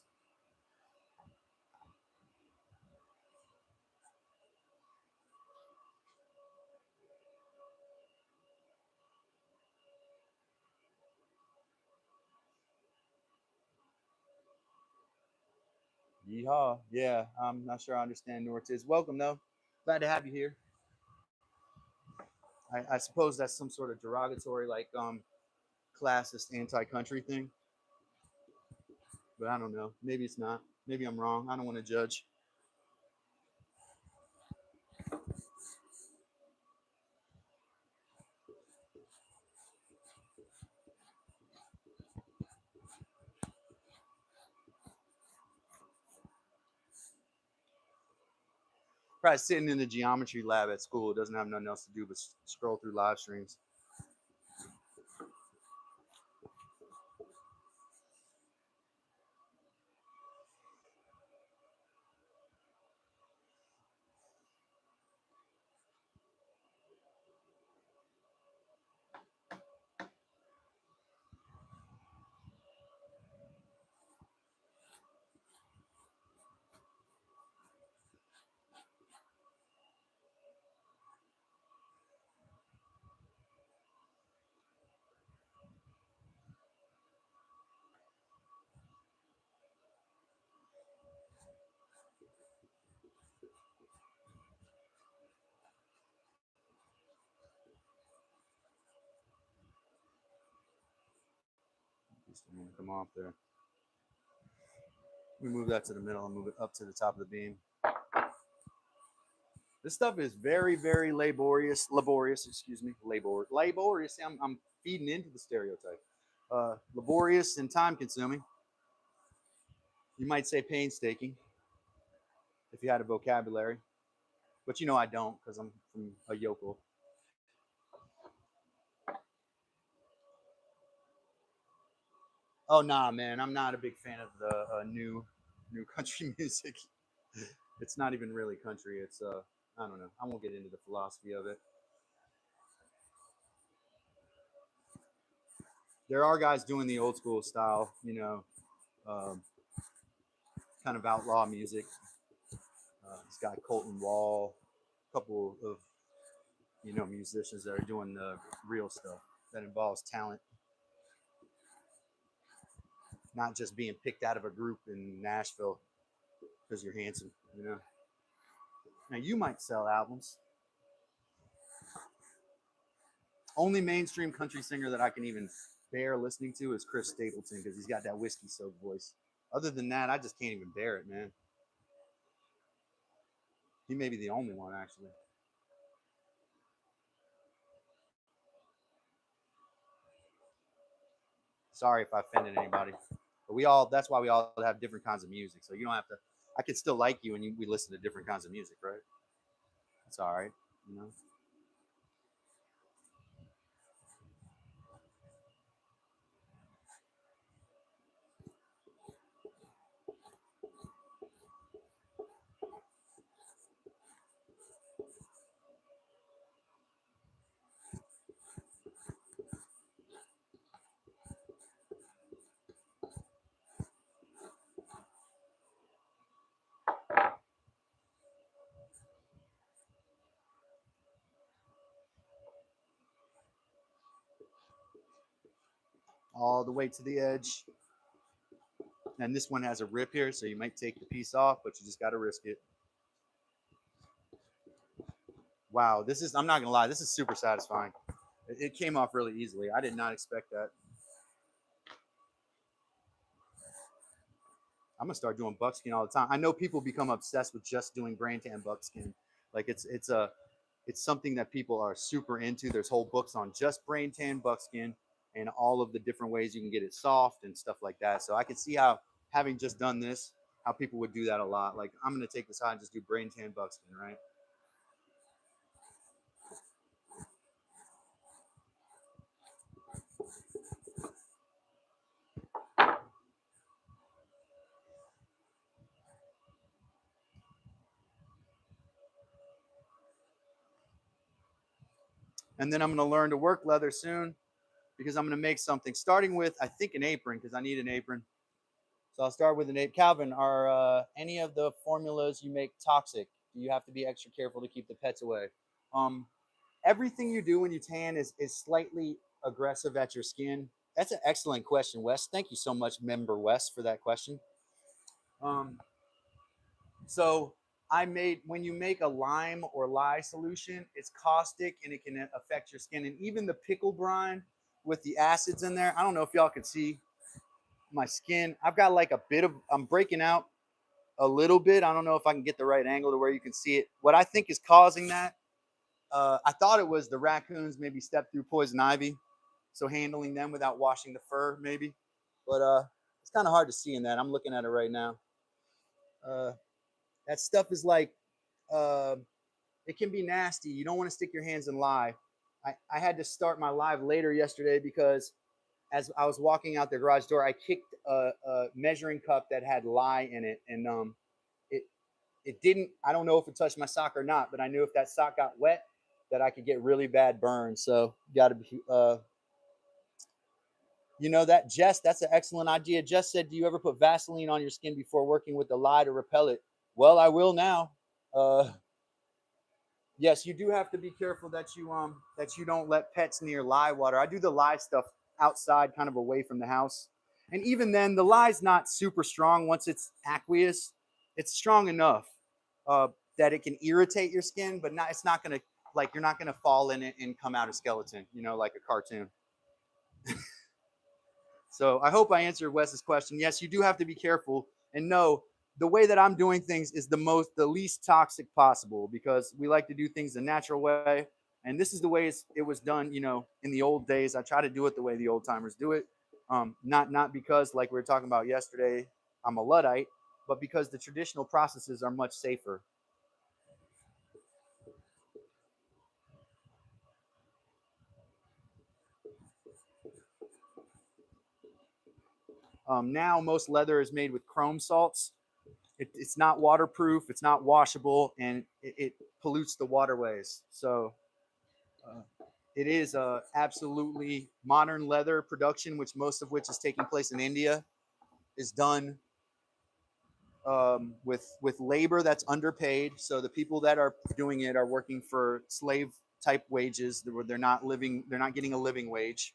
A: Yeehaw. Yeah, I'm not sure I understand Nortiz. Welcome, though. Glad to have you here. I suppose that's some sort of derogatory, like, classist anti-country thing, but I don't know. Maybe it's not. Maybe I'm wrong. I don't want to judge. Probably sitting in the geometry lab at school, doesn't have nothing else to do but scroll through live streams. Just come off there. We move that to the middle and move it up to the top of the beam. This stuff is very, very laborious, excuse me, laborious. I'm feeding into the stereotype. Laborious and time consuming. You might say painstaking if you had a vocabulary, but you know I don't because I'm from a yokel. Oh nah, man, I'm not a big fan of the new country music. It's not even really country. It's I don't know. I won't get into the philosophy of it. There are guys doing the old school style, you know, um, kind of outlaw music. This guy Colton Wall, a couple of musicians that are doing the real stuff that involves talent, not just being picked out of a group in Nashville because you're handsome. You know. Now you might sell albums. Only mainstream country singer that I can even bear listening to is Chris Stapleton because he's got that whiskey soaked voice. Other than that, I just can't even bear it, man. He may be the only one actually. Sorry if I offended anybody. But that's why we all have different kinds of music. So you don't have to, I could still like you and we listen to different kinds of music, right? It's all right, you know? All the way to the edge. And this one has a rip here, so you might take the piece off, but you just got to risk it. Wow, I'm not going to lie, this is super satisfying. It came off really easily. I did not expect that. I'm gonna start doing buckskin all the time. I know people become obsessed with just doing brain tan buckskin. Like it's something that people are super into. There's whole books on just brain tan buckskin and all of the different ways you can get it soft and stuff like that. So I can see how having just done this, how people would do that a lot. Like, I'm going to take this hide and just do brain tan buckskin, right? And then I'm going to learn to work leather soon because I'm going to make something, starting with, I think, an apron, because I need an apron. So I'll start with an apron. Calvin, are any of the formulas you make toxic? Do you have to be extra careful to keep the pets away? Um, Everything you do when you tan is slightly aggressive at your skin. That's an excellent question, Wes. Thank you so much, member Wes, for that question. Um, so when you make a lime or lye solution, it's caustic and it can affect your skin. And even the pickle brine with the acids in there, I don't know if y'all can see my skin. I've got like a bit of, I'm breaking out a little bit. I don't know if I can get the right angle to where you can see it. What I think is causing that, I thought it was the raccoons maybe stepped through poison ivy. So handling them without washing the fur, maybe. But it's kind of hard to see in that. I'm looking at it right now. Uh, that stuff is like, uh, it can be nasty. You don't want to stick your hands in lye. I had to start my live later yesterday because as I was walking out the garage door, I kicked a measuring cup that had lye in it, and it it didn't. I don't know if it touched my sock or not, but I knew if that sock got wet, that I could get really bad burns. So got to be. You know that Jess, that's an excellent idea. Jess said, "Do you ever put Vaseline on your skin before working with the lye to repel it?" Well, I will now. Yes, you do have to be careful that you don't let pets near lye water. I do the lye stuff outside, kind of away from the house, and even then, the lye's not super strong. Once it's aqueous, it's strong enough uh, that it can irritate your skin, but not. It's not gonna like you're not gonna fall in it and come out a skeleton, like a cartoon. So I hope I answered Wes's question. Yes, you do have to be careful, and no, the way that I'm doing things is the least toxic possible, because we like to do things the natural way, and this is the way it was done. In the old days, I try to do it the way the old timers do it. Not because, like we were talking about yesterday, I'm a luddite, but because the traditional processes are much safer. Now most leather is made with chrome salts. It's not waterproof, it's not washable, and it pollutes the waterways. So uh, it is absolutely modern leather production, which most of which is taking place in India, is done with labor that's underpaid. So the people that are doing it are working for slave type wages. They're not living. They're not getting a living wage.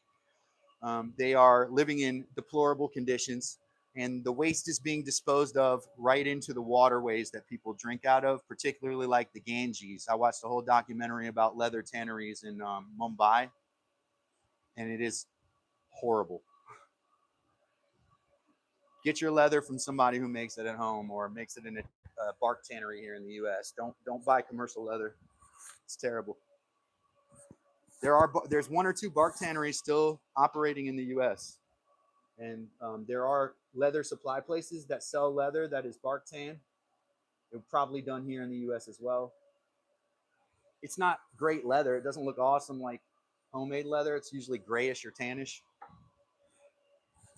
A: They are living in deplorable conditions, and the waste is being disposed of right into the waterways that people drink out of, particularly like the Ganges. I watched a whole documentary about leather tanneries in Mumbai, and it is horrible. Get your leather from somebody who makes it at home or makes it in a bark tannery here in the U.S. Don't buy commercial leather. It's terrible. There's one or two bark tanneries still operating in the U.S. And there are leather supply places that sell leather that is bark tan. They're probably done here in the U.S. as well. It's not great leather. It doesn't look awesome like homemade leather. It's usually grayish or tannish,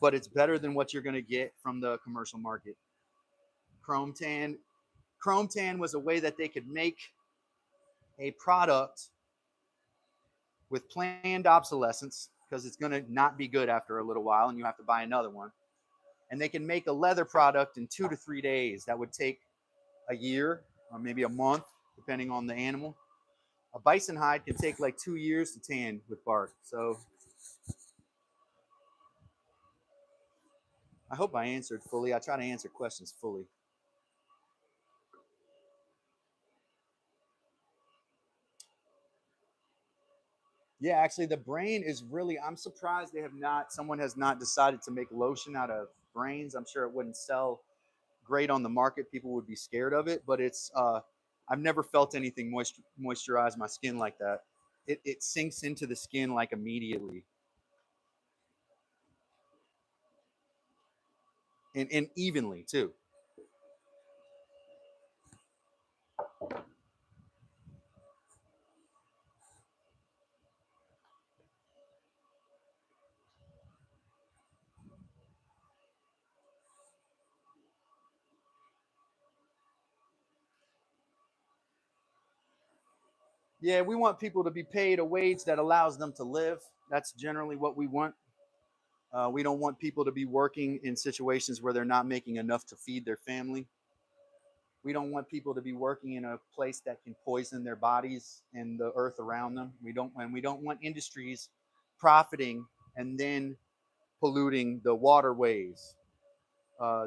A: but it's better than what you're going to get from the commercial market. Chrome tan. Chrome tan was a way that they could make a product with planned obsolescence, because it's going to not be good after a little while and you have to buy another one. And they can make a leather product in 2 to 3 days that would take a year or maybe a month, depending on the animal. A bison hide can take like 2 years to tan with bark. So I hope I answered fully. I try to answer questions fully. Yeah, actually, the brain is really, I'm surprised someone has not decided to make lotion out of brains. I'm sure it wouldn't sell great on the market. People would be scared of it, but I've never felt anything moisturize my skin like that. It sinks into the skin like immediately, and evenly too. Yeah, we want people to be paid a wage that allows them to live. That's generally what we want. We don't want people to be working in situations where they're not making enough to feed their family. We don't want people to be working in a place that can poison their bodies and the earth around them. We don't want industries profiting and then polluting the waterways.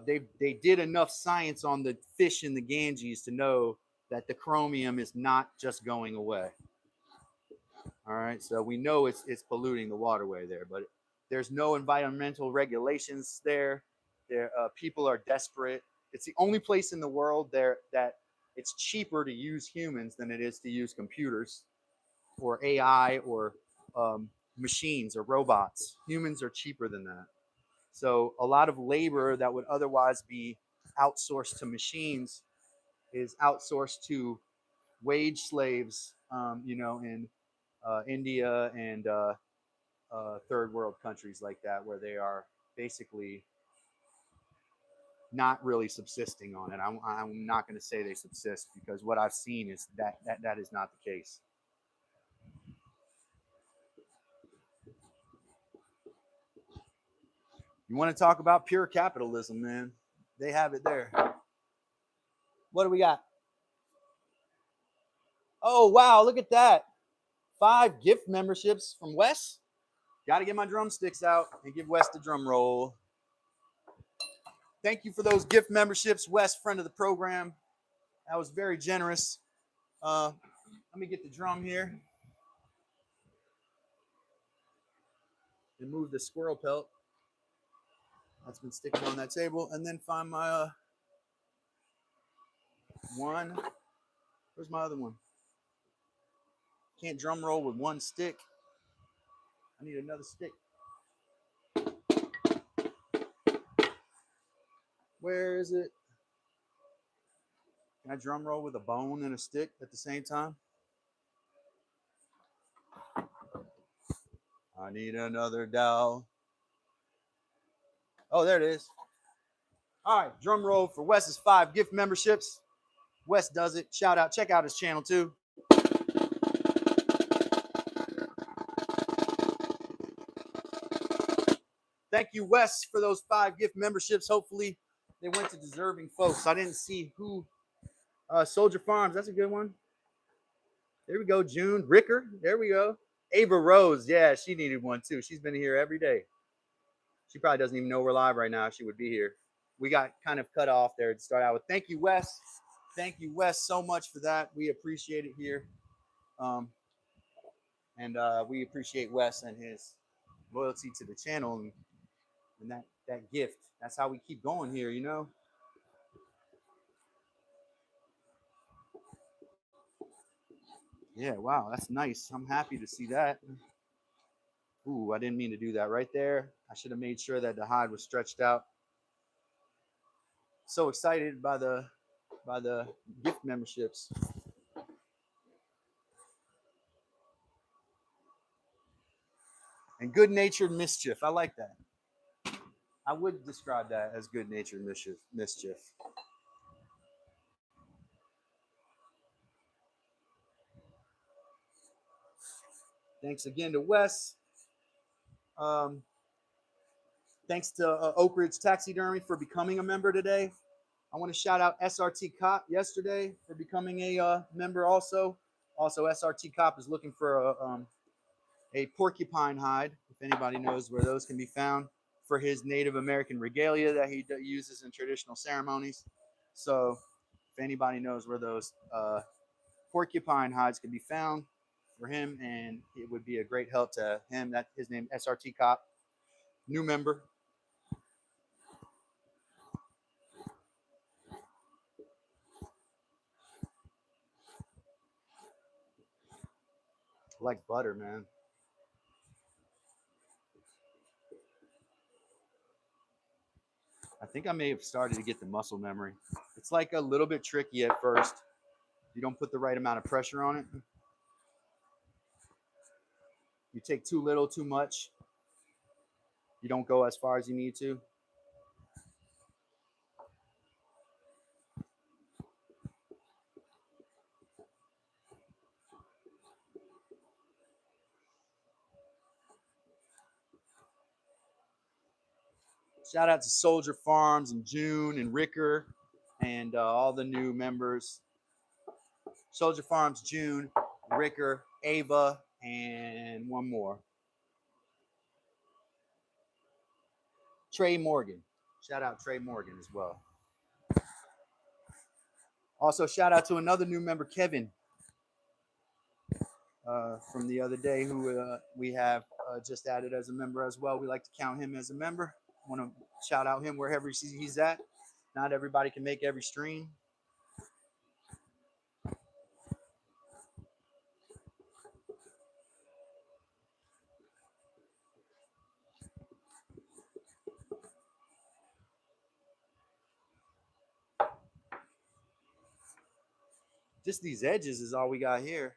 A: They did enough science on the fish in the Ganges to know that the chromium is not just going away. All right, so we know it's polluting the waterway there, but there's no environmental regulations there. There, people are desperate. It's the only place in the world there that it's cheaper to use humans than it is to use computers or AI or machines or robots. Humans are cheaper than that. So a lot of labor that would otherwise be outsourced to machines is outsourced to wage slaves, in India and third world countries like that, where they are basically not really subsisting on it. I'm not going to say they subsist because what I've seen is that is not the case. You want to talk about pure capitalism, man? They have it there. What do we got? Oh, wow, look at that. 5 gift memberships from Wes. Got to get my drumsticks out and give Wes the drum roll. Thank you for those gift memberships, Wes, friend of the program. That was very generous. Let me get the drum here and move the squirrel pelt that's been sticking on that table, and then find my one. Where's my other one? Can't drum roll with one stick. I need another stick. Where is it? Can I drum roll with a bone and a stick at the same time? I need another dowel. Oh, there it is. All right, drum roll for Wes's 5 gift memberships. Wes does it. Shout out. Check out his channel too. Thank you, Wes, for those 5 gift memberships. Hopefully, they went to deserving folks. I didn't see who. Soldier Farms. That's a good one. There we go. June Ricker. There we go. Ava Rose. Yeah, she needed one too. She's been here every day. She probably doesn't even know we're live right now. She would be here. We got kind of cut off there to start out with. Thank you, Wes. Thank you, Wes, so much for that. We appreciate it here. And we appreciate Wes and his loyalty to the channel and that gift. That's how we keep going here, you know? Yeah, wow, that's nice. I'm happy to see that. Ooh, I didn't mean to do that right there. I should have made sure that the hide was stretched out. So excited by the gift memberships. And good-natured mischief. I like that. I would describe that as good-natured mischief. Thanks again to Wes. Um, thanks to Oak Ridge Taxidermy for becoming a member today. I want to shout out SRT Cop yesterday for becoming a member also. Also, SRT Cop is looking for a porcupine hide, if anybody knows where those can be found, for his Native American regalia that he uses in traditional ceremonies. So if anybody knows where those porcupine hides can be found for him, and it would be a great help to him. That his name SRT Cop, new member. Like butter, man. I think I may have started to get the muscle memory. It's like a little bit tricky at first. You don't put the right amount of pressure on it. You take too little, too much. You don't go as far as you need to. Shout out to Soldier Farms and June and Ricker and all the new members. Soldier Farms, June, Ricker, Ava, and one more. Trey Morgan. Shout out Trey Morgan as well. Also, shout out to another new member, Kevin, from the other day, who we have just added as a member as well. We like to count him as a member. I want to shout out him wherever he's at. Not everybody can make every stream. Just these edges is all we got here.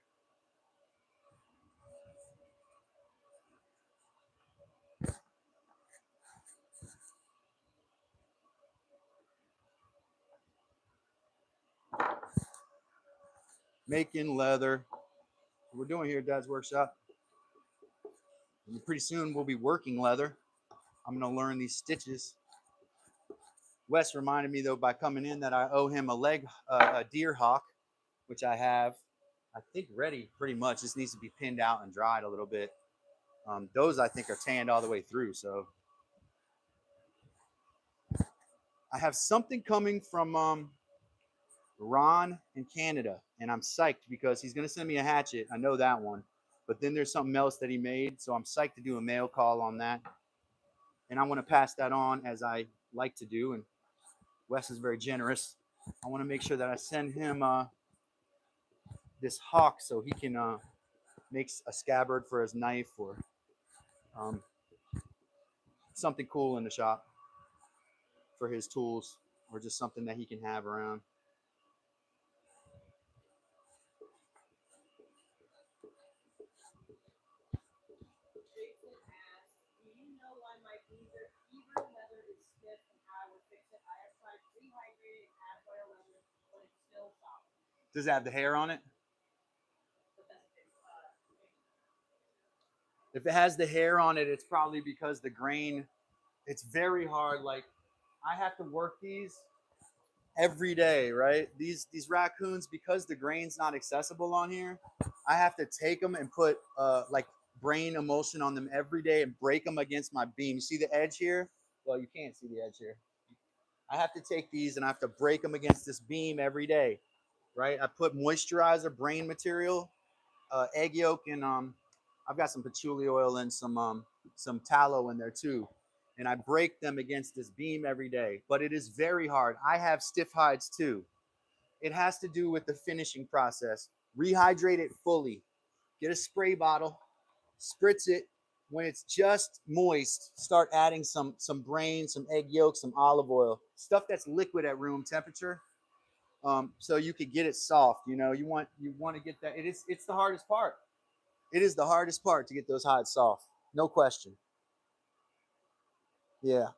A: Making leather. We're doing here at Dad's Workshop. And pretty soon we'll be working leather. I'm going to learn these stitches. Wes reminded me, though, by coming in that I owe him a deer hawk, which I have, I think, ready pretty much. This needs to be pinned out and dried a little bit. Those, I think, are tanned all the way through. So I have something coming from Ron in Canada, and I'm psyched because he's going to send me a hatchet. I know that one. But then there's something else that he made, so I'm psyched to do a mail call on that. And I want to pass that on as I like to do. And Wes is very generous. I want to make sure that I send him this hawk so he can make a scabbard for his knife or something cool in the shop for his tools, or just something that he can have around. Does it have the hair on it? If it has the hair on it, it's probably because the grain, it's very hard. Like, I have to work these every day, right? These raccoons, because the grain's not accessible on here, I have to take them and put like brain emulsion on them every day and break them against my beam. You see the edge here? Well, you can't see the edge here. I have to take these and I have to break them against this beam every day, right? I put moisturizer, brain material, egg yolk, and I've got some patchouli oil and some tallow in there too. And I break them against this beam every day. But it is very hard. I have stiff hides too. It has to do with the finishing process. Rehydrate it fully. Get a spray bottle, spritz it. When it's just moist, start adding some brain, some egg yolk, some olive oil, stuff that's liquid at room temperature, so you could get it soft. You know, you want to get that. It's the hardest part. It is the hardest part to get those hides soft, no question. Yeah.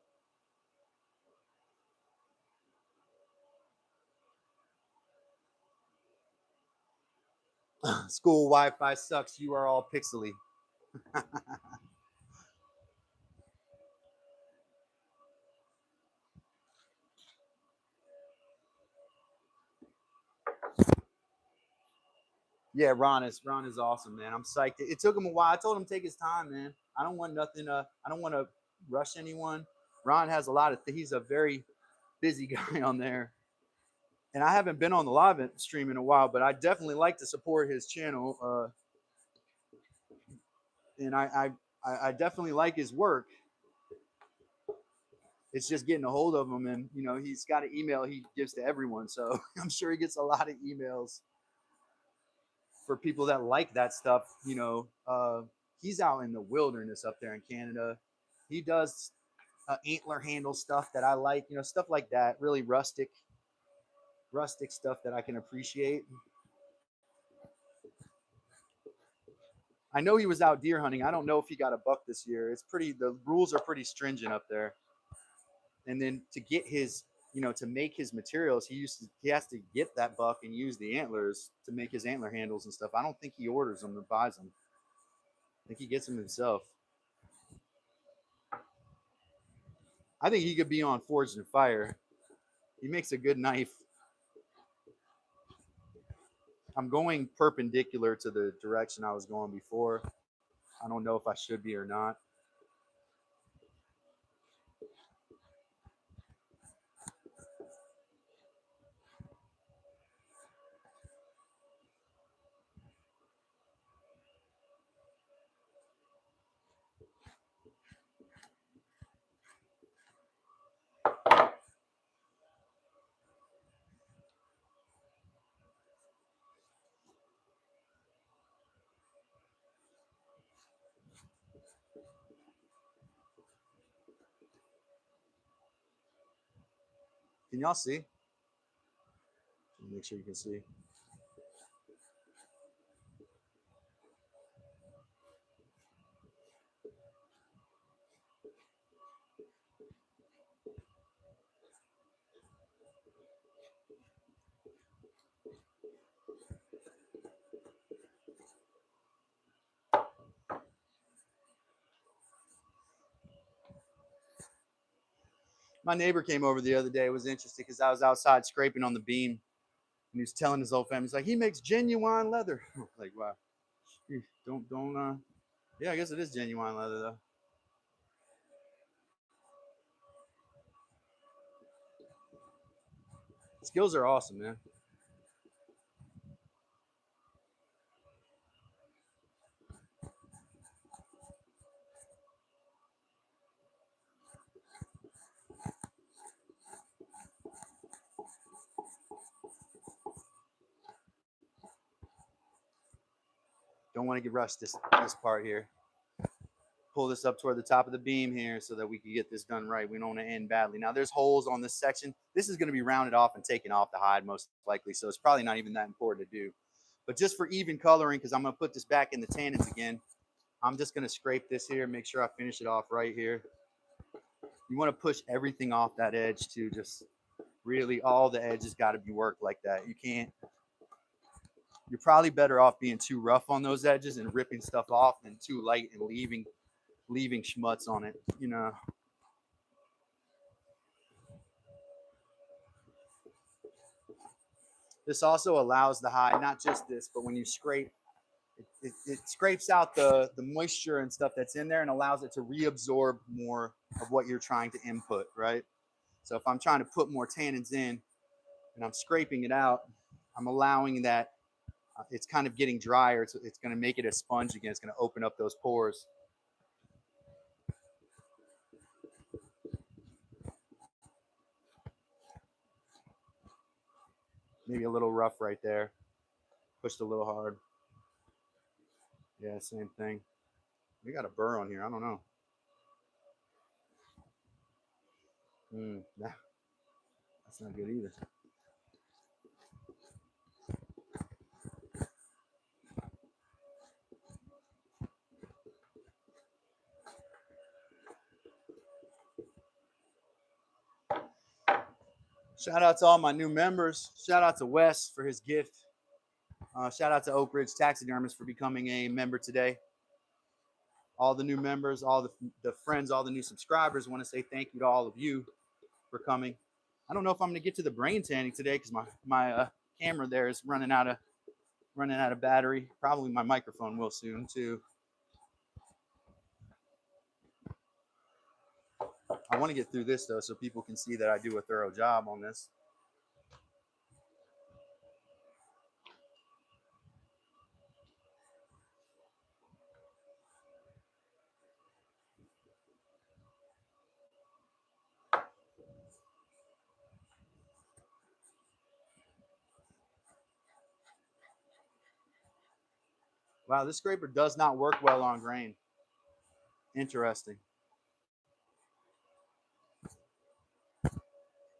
A: School Wi-Fi sucks. You are all pixely. Yeah, Ron is awesome, man. I'm psyched. It took him a while. I told him to take his time, man. I don't want nothing. I don't want to rush anyone. Ron has a lot of. He's a very busy guy on there, and I haven't been on the live stream in a while, but I definitely like to support his channel. And I definitely like his work. It's just getting a hold of him, and you know he's got an email he gives to everyone, so I'm sure he gets a lot of emails for people that like that stuff. You know, he's out in the wilderness up there in Canada. He does antler handle stuff that I like, you know, stuff like that. Really rustic stuff that I can appreciate. I know he was out deer hunting. I don't know if he got a buck this year. The rules are pretty stringent up there. And then to get his, you know, to make his materials, he has to get that buck and use the antlers to make his antler handles and stuff. I don't think he orders them or buys them. I think he gets them himself. I think he could be on Forged in Fire. He makes a good knife. I'm going perpendicular to the direction I was going before. I don't know if I should be or not. Can y'all see? Make sure you can see. My neighbor came over the other day. It was interesting because I was outside scraping on the beam, and he was telling his whole family, he's like, he makes genuine leather. Like, wow. Don't. Yeah, I guess it is genuine leather though. Skills are awesome, man. Don't want to get rushed this part here. Pull this up toward the top of the beam here so that we can get this done right. We don't want to end badly. Now there's holes on this section. This is going to be rounded off and taken off the hide most likely, so it's probably not even that important to do. But just for even coloring, because I'm going to put this back in the tannins again, I'm just going to scrape this here, make sure I finish it off right here. You want to push everything off that edge too. Just really all the edges got to be worked like that. You can't. You're probably better off being too rough on those edges and ripping stuff off than too light and leaving schmutz on it, you know. This also allows the hide, not just this, but when you scrape, it scrapes out the moisture and stuff that's in there and allows it to reabsorb more of what you're trying to input, right? So if I'm trying to put more tannins in and I'm scraping it out, I'm allowing that it's kind of getting drier. So it's going to make it a sponge again. It's going to open up those pores. Maybe a little rough right there. Pushed a little hard. Yeah, same thing. We got a burr on here. I don't know. That's not good either. Shout out to all my new members. Shout out to Wes for his gift. Shout out to Oak Ridge Taxidermist for becoming a member today. All the new members, all the friends, all the new subscribers, I want to say thank you to all of you for coming. I don't know if I'm going to get to the brain tanning today because my camera there is running out of battery. Probably my microphone will soon too. I want to get through this though so people can see that I do a thorough job on this. Wow, this scraper does not work well on grain. Interesting.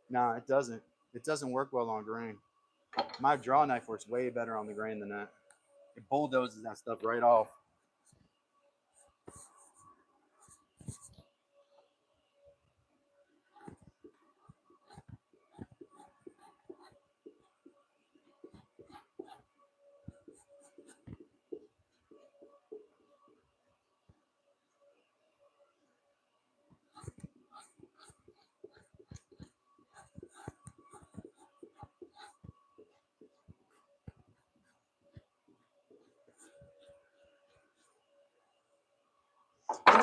A: No, it doesn't. It doesn't work well on grain. My draw knife works way better on the grain than that. It bulldozes that stuff right off.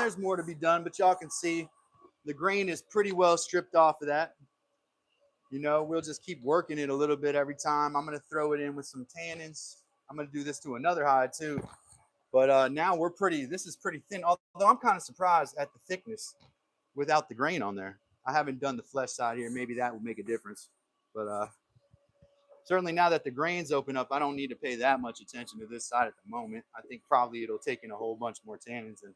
A: there's more to be done, but y'all can see the grain is pretty well stripped off of that. You know, we'll just keep working it a little bit every time. I'm going to throw it in with some tannins. I'm going to do this to another hide too. But now this is pretty thin, although I'm kind of surprised at the thickness without the grain on there. I haven't done the flesh side here. Maybe that will make a difference. But certainly now that the grains open up, I don't need to pay that much attention to this side at the moment. I think probably it'll take in a whole bunch more tannins, and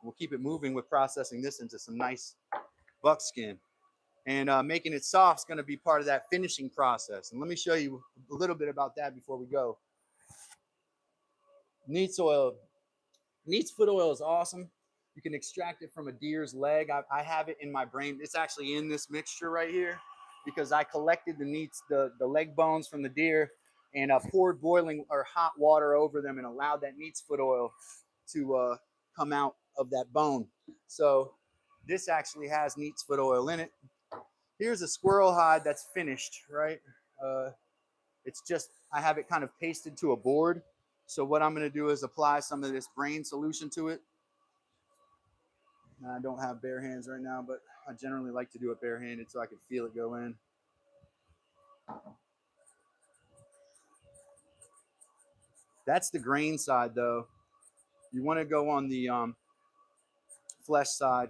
A: we'll keep it moving with processing this into some nice buckskin. And making it soft is going to be part of that finishing process. And let me show you a little bit about that before we go. Neat's oil. Neat's foot oil is awesome. You can extract it from a deer's leg. I have it in my brain. It's actually in this mixture right here because I collected the leg bones from the deer and poured boiling or hot water over them and allowed that Neat's foot oil to come out of that bone. So this actually has Neat's foot oil in it. Here's a squirrel hide that's finished, right? It's just, I have it kind of pasted to a board. So what I'm going to do is apply some of this brain solution to it. Now, I don't have bare hands right now, but I generally like to do it barehanded so I can feel it go in. That's the grain side though. You want to go on the flesh side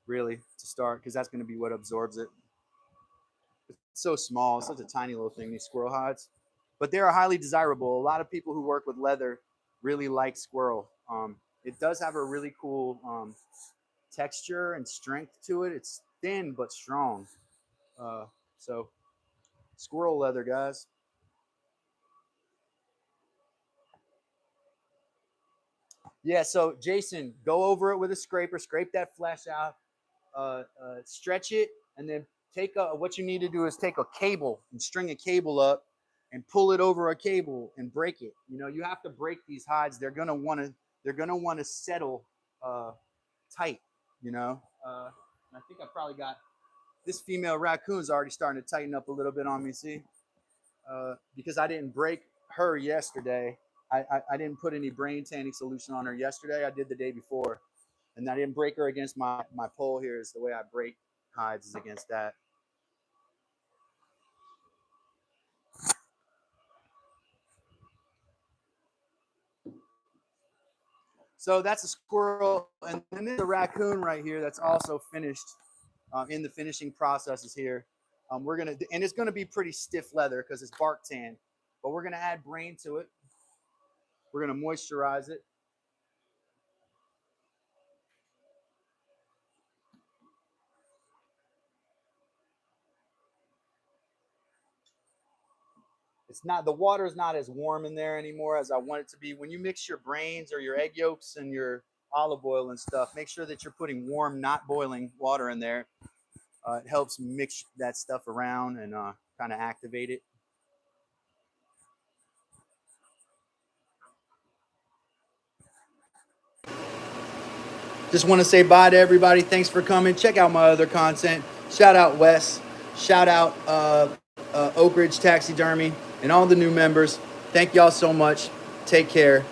A: really to start because that's going to be what absorbs it. It's so small, it's such a tiny little thing, these squirrel hides. But they are highly desirable. A lot of people who work with leather really like squirrel. It does have a really cool texture and strength to it. It's thin but strong. So squirrel leather, guys. Yeah, so Jason, go over it with a scraper, scrape that flesh out, stretch it, and then what you need to do is take a cable and string a cable up and pull it over a cable and break it. You know, you have to break these hides. They're gonna want to settle tight. You know, I think I probably got this female raccoon's already starting to tighten up a little bit on me. See, because I didn't break her yesterday. I didn't put any brain tanning solution on her yesterday. I did the day before, and I didn't break her against my pole. Here is the way I break hides is against that. So that's a squirrel, and then there's a raccoon right here that's also finished in the finishing processes here. And it's gonna be pretty stiff leather because it's bark tan, but we're gonna add brain to it. We're gonna moisturize it. The water is not as warm in there anymore as I want it to be. When you mix your brains or your egg yolks and your olive oil and stuff, make sure that you're putting warm, not boiling water in there. It helps mix that stuff around and kind of activate it. Just want to say bye to everybody. Thanks for coming. Check out my other content. Shout out Wes. Shout out Oak Ridge Taxidermy and all the new members. Thank y'all so much. Take care.